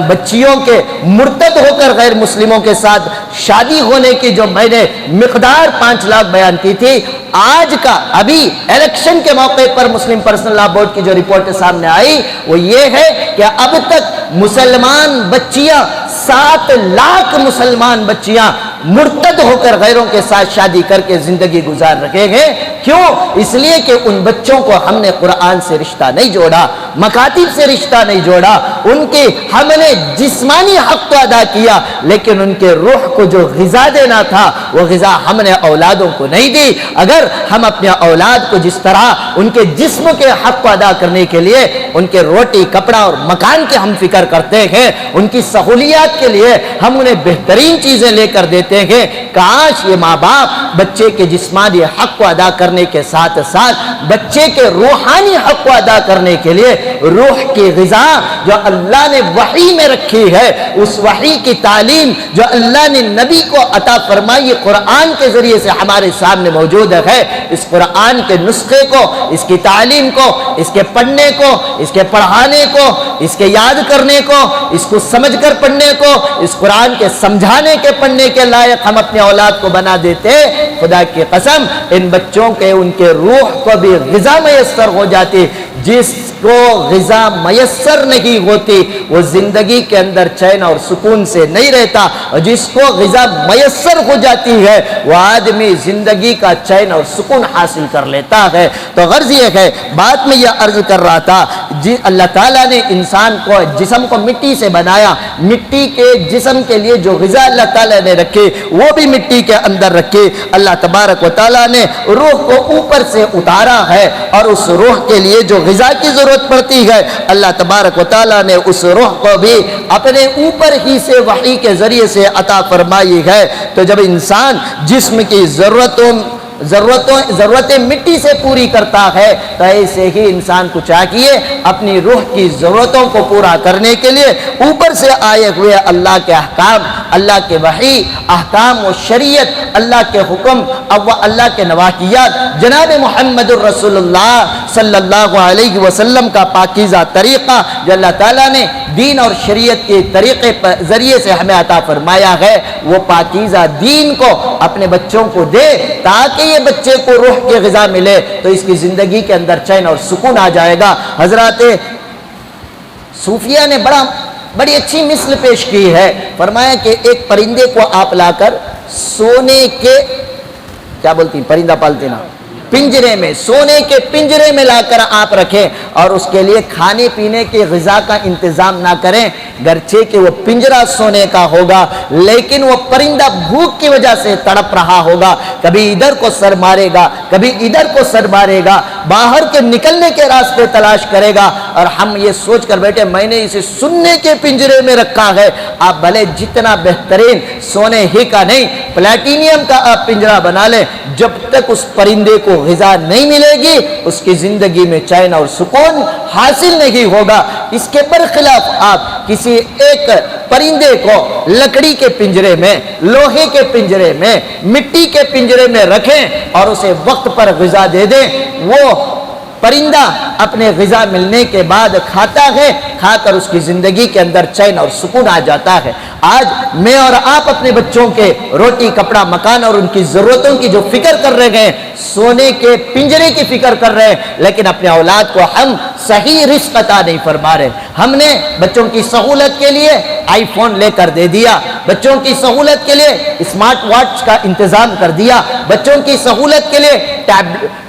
بچیوں کے مرتد ہو کر غیر مسلموں کے ساتھ شادی ہونے کی جو میں نے مقدار 5 لاکھ بیان کی تھی، آج کا ابھی الیکشن کے موقع پر مسلم پرسنل لا بورڈ کی جو رپورٹ سامنے آئی وہ یہ ہے کہ اب تک مسلمان بچیاں 7 لاکھ مسلمان بچیاں مرتد ہو کر غیروں کے ساتھ شادی کر کے زندگی گزار رکھے ہیں۔ کیوں؟ اس لیے کہ ان بچوں کو ہم نے قرآن سے رشتہ نہیں جوڑا، مکاتب سے رشتہ نہیں جوڑا، ان کے ہم نے جسمانی حق تو ادا کیا لیکن ان کے روح کو جو غذا دینا تھا وہ غذا ہم نے اولادوں کو نہیں دی۔ اگر ہم اپنے اولاد کو جس طرح ان کے جسم کے حق کو ادا کرنے کے لیے ان کے روٹی، کپڑا اور مکان کے ہم فکر کرتے ہیں، ان کی سہولیات کے لیے ہم انہیں بہترین چیزیں لے کر دیتے ہیں، کاش یہ ماں باپ بچے کے جسمانی حق کو ادا کرنے کے ساتھ ساتھ بچے کے روحانی حق کو ادا کرنے کے لیے روح کی غذا جو اللہ نے وحی میں رکھی ہے، اس وحی کی تعلیم جو اللہ نے نبی کو عطا فرمائی قرآن کے ذریعے سے ہمارے سامنے موجود ہے، اس قرآن کے نسخے کو، اس کی تعلیم کو، اس کے پڑھنے کو، اس کے پڑھانے کو، اس کے یاد کرنے کو، اس کو سمجھ کر پڑھنے کو، اس قرآن کے سمجھانے کے پڑھنے کے لائق ہم اپنے اولاد کو بنا دیتے، خدا کی قسم ان بچوں کے ان کے روح کو بھی غذا میسر ہو جاتی۔ جس کو غذا میسر نہیں ہوتی وہ زندگی کے اندر چین اور سکون سے نہیں رہتا، اور جس کو غذا میسر ہو جاتی ہے وہ آدمی زندگی کا چین اور سکون حاصل کر لیتا ہے۔ تو غرض یہ ہے، بات میں یہ عرض کر رہا تھا، اللہ تعالیٰ نے انسان کو جسم کو مٹی سے بنایا، مٹی کے جسم کے لیے جو غذا اللہ تعالیٰ نے رکھی وہ بھی مٹی کے اندر رکھی۔ اللہ تبارک و تعالیٰ نے روح کو اوپر سے اتارا ہے اور اس روح کے لیے جو غذا کی ضرورت پڑتی ہے اللہ تبارک و تعالیٰ نے اس روح کو بھی اپنے اوپر ہی سے وحی کے ذریعے سے عطا فرمائی ہے۔ تو جب انسان جسم کی ضرورتیں مٹی سے پوری کرتا ہے تو ایسے ہی انسان کو چاہیے اپنی روح کی ضرورتوں کو پورا کرنے کے لیے اوپر سے آئے ہوئے اللہ کے احکام، اللہ کے وحی، احکام و شریعت، اللہ کے حکم، اللہ کے نواحیات، جناب محمد الرسول اللہ صلی اللہ علیہ وسلم کا پاکیزہ طریقہ جو اللہ تعالیٰ نے دین اور شریعت کے طریقے پر ذریعے سے ہمیں عطا فرمایا ہے، وہ پاکیزہ دین کو اپنے بچوں کو دے تاکہ یہ بچے کو روح کی غذا ملے تو اس کی زندگی کے اندر چین اور سکون آ جائے گا۔ حضرات صوفیہ نے بڑی اچھی مثل پیش کی ہے، فرمایا کہ ایک پرندے کو آپ لا کر سونے کے کیا بولتی پرندہ پالتے نا پنجرے میں، سونے کے پنجرے میں لا کر آپ رکھیں اور اس کے لیے کھانے پینے کی غذا کا انتظام نہ کریں، گرچہ کہ وہ پنجرہ سونے کا ہوگا لیکن وہ پرندہ بھوک کی وجہ سے تڑپ رہا ہوگا، کبھی ادھر کو سر مارے گا، کبھی ادھر کو سر مارے گا، باہر کے نکلنے کے راستے تلاش کرے گا، اور ہم یہ سوچ کر بیٹھے میں نے اسے سننے کے پنجرے میں رکھا ہے۔ آپ بھلے جتنا بہترین سونے ہی کا نہیں پلیٹینیم کا آپ پنجرہ بنا لیں، جب تک اس پرندے کو غذا نہیں ملے گی اس کی زندگی میں چین اور سکون حاصل نہیں ہوگا۔ اس کے برخلاف آپ کسی ایک پرندے کو لکڑی کے پنجرے میں، لوہے کے پنجرے میں، مٹی کے پنجرے میں رکھیں اور اسے وقت پر غذا دے دیں، وہ پرندہ اپنے غذا ملنے کے بعد کھاتا ہے، کھا کر اس کی زندگی کے اندر چین اور سکون آ جاتا ہے۔ آج میں اور آپ اپنے بچوں کے روٹی، کپڑا، مکان اور ان کی ضرورتوں کی جو فکر کر رہے ہیں، سونے کے پنجرے کی فکر کر رہے ہیں، لیکن اپنے اولاد کو ہم صحیح رزق عطا نہیں فرما رہے۔ ہم نے بچوں کی سہولت کے لیے آئی فون لے کر دے دیا، بچوں کی سہولت کے لیے اسمارٹ واچ کا انتظام کر دیا، بچوں کی سہولت کے لیے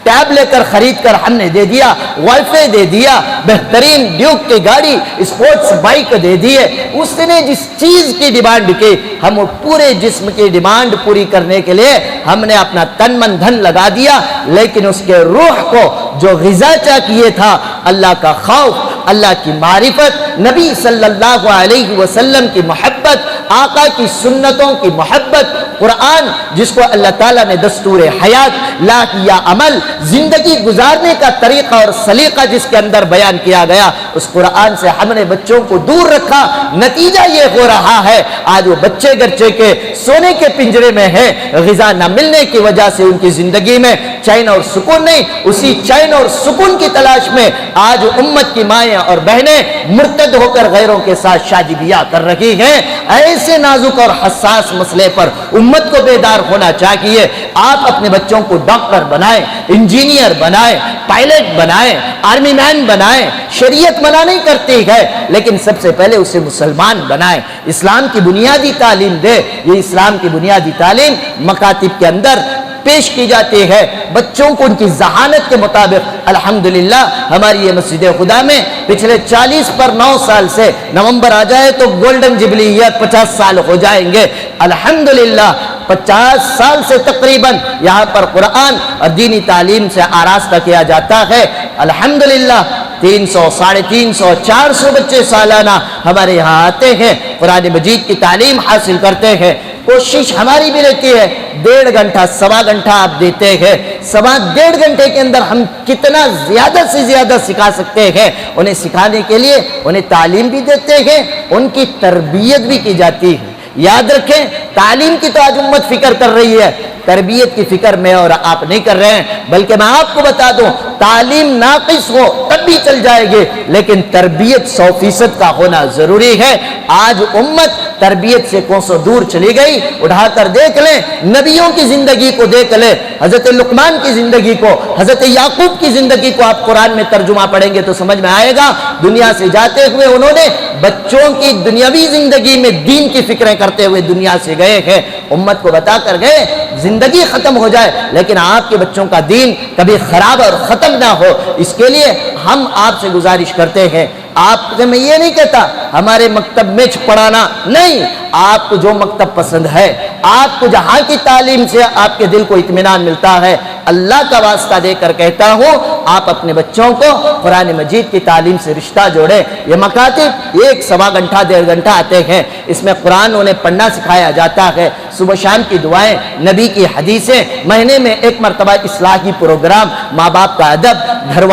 ٹیب لے کر خرید کر ہم نے دے دیا، وائی فائی دے دیا، بہترین ڈیوک کی گاڑی، اسپورٹس بائک دے دیے۔ اس نے جس چیز کی ڈیمانڈ کی ہم وہ پورے جسم کی ڈیمانڈ پوری کرنے کے لیے ہم نے اپنا تن من دھن لگا دیا، لیکن اس کے روح کو جو غذا چاہیے تھا، اللہ کا خوف، اللہ کی معرفت، نبی صلی اللہ علیہ وسلم کی محبت، آقا کی سنتوں کی محبت، قرآن جس کو اللہ تعالیٰ نے دستور حیات لا کیا عمل، زندگی گزارنے کا طریقہ اور سلیقہ جس کے اندر بیان کیا گیا، اس قرآن سے ہم نے بچوں کو دور رکھا۔ نتیجہ یہ ہو رہا ہے آج وہ بچے گرچے کے سونے کے پنجرے میں ہیں، غذا نہ ملنے کی وجہ سے ان کی زندگی میں چین اور سکون نہیں، اسی چین اور سکون کی تلاش میں آج امت کی مائیں اور بہنیں مرتد ہو کر غیروں کے ساتھ شادی بیاہ کر رہی ہیں۔ ایسے نازک اور حساس مسئلے پر امت کو بیدار ہونا چاہیے۔ آپ اپنے بچوں کو ڈاکٹر بنائیں، انجینئر بنائیں، پائلٹ بنائیں، آرمی مین بنائیں، شریعت منع نہیں کرتی ہے، لیکن سب سے پہلے اسے مسلمان بنائیں، اسلام کی بنیادی تعلیم دے۔ یہ اسلام کی بنیادی تعلیم مکاتب کے اندر پیش کی جاتی ہے بچوں کو ان کی ذہانت کے مطابق۔ الحمدللہ ہماری یہ مسجد خدا میں پچھلے 40 پر 9 سال سے نومبر آ جائے تو گولڈن جبلی ایئر 50 سال ہو جائیں گے۔ الحمدللہ 50 سال سے تقریباً یہاں پر قرآن اور دینی تعلیم سے آراستہ کیا جاتا ہے۔ الحمدللہ 300، 350، 400 بچے سالانہ ہمارے یہاں آتے ہیں، قرآن مجید کی تعلیم حاصل کرتے ہیں۔ کوشش ہماری بھی رہتی ہے 1.5 گھنٹہ، 1.25 گھنٹہ آپ دیتے ہیں، 1.5 گھنٹے کے اندر ہم کتنا زیادہ سے زیادہ سکھا سکتے ہیں۔ انہیں سکھانے کے لیے انہیں تعلیم بھی دیتے ہیں، ان کی تربیت بھی کی جاتی ہے۔ یاد رکھیں تعلیم کی تو آج امت فکر کر رہی ہے، تربیت کی فکر میں اور آپ نہیں کر رہے ہیں۔ بلکہ میں آپ کو بتا دوں تعلیم ناقص ہو تب بھی چل جائے گی، لیکن تربیت 100% کا ہونا ضروری ہے۔ آج امت تربیت سے کوسوں دور چلی گئی۔ اٹھا کر دیکھ لیں نبیوں کی زندگی کو، دیکھ لیں حضرت لقمان کی زندگی کو، حضرت یعقوب کی زندگی کو آپ قرآن میں ترجمہ پڑھیں گے تو سمجھ میں آئے گا۔ دنیا سے جاتے ہوئے انہوں نے بچوں کی دنیاوی زندگی میں دین کی فکریں کرتے ہوئے دنیا سے گئے ہیں، امت کو بتا کر گئے زندگی ختم ہو جائے لیکن آپ کے بچوں کا دین کبھی خراب اور ختم نہ ہو، اس کے لیے ہم آپ سے گزارش کرتے ہیں۔ آپ سے میں یہ نہیں کہتا ہمارے مکتب میں پڑھانا نہیں، آپ کو جو مکتب پسند ہے، آپ کو جہاں کی تعلیم سے آپ کے دل کو اطمینان ملتا ہے، اللہ کا واسطہ دے کر کہتا ہوں آپ اپنے بچوں کو قرآن مجید کی تعلیم سے رشتہ جوڑیں۔ یہ مکاتب 1-1.25 گھنٹہ 1.5 گھنٹہ آتے ہیں، اس میں قرآن انہیں پڑھنا سکھایا جاتا ہے، صبح شام کی دعائیں، نبی کی حدیثیں، مہینے میں 1 مرتبہ اصلاحی پروگرام، ماں باپ کا ادب، گھر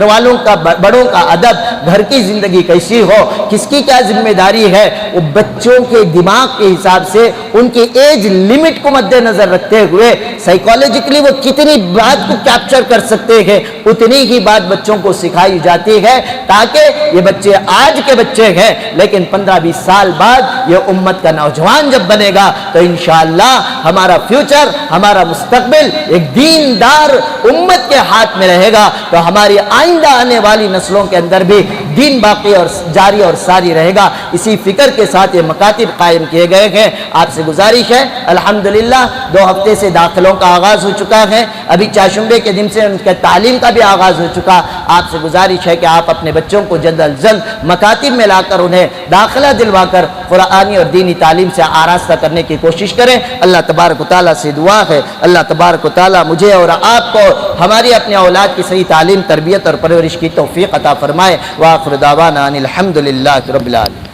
والوں کا بڑوں کا ادب، گھر کی زندگی کیسی ہو، کس کی کیا ذمہ داری ہے، وہ بچوں کے دماغ کے حساب سے ان کی ایج لیمٹ کو مد نظر رکھتے ہوئے سائیکالوجیکلی وہ کتنی بات کو کیپچر کر سکتے ہیں اتنی ہی بات بچوں کو سکھائی جاتی ہے، تاکہ یہ بچے آج کے بچے ہیں لیکن 15-20 سال بعد یہ امت کا نوجوان جب بنے گا تو انشاءاللہ ہمارا فیوچر، ہمارا مستقبل ایک دیندار امت کے ہاتھ میں رہے گا، تو ہماری آئندہ آنے والی نسلوں کے اندر بھی دین باقی اور جاری اور ساری رہے گا۔ اسی فکر کے ساتھ یہ مکاتب قائم کیے گئے ہیں۔ آپ سے گزارش ہے الحمدللہ 2 ہفتے سے داخلوں کا آغاز ہو چکا ہے، ابھی چاشمبے کے دن سے ان کے تعلیم کا بھی آغاز ہو چکا۔ آپ سے گزارش ہے کہ آپ اپنے بچوں کو جلد از جلد مکاتب میں لا کر انہیں داخلہ دلوا کر قرآنی اور دینی تعلیم سے آراستہ کرنے کی کوشش کریں۔ اللہ تبارک و تعالیٰ سے دعا ہے اللہ تبارک و تعالیٰ مجھے اور آپ کو ہماری اپنے اولاد کی صحیح تعلیم، تربیت اور پرورش کی توفیق عطا فرمائے۔ وآخر دعوانا ان الحمدللہ رب العالمین۔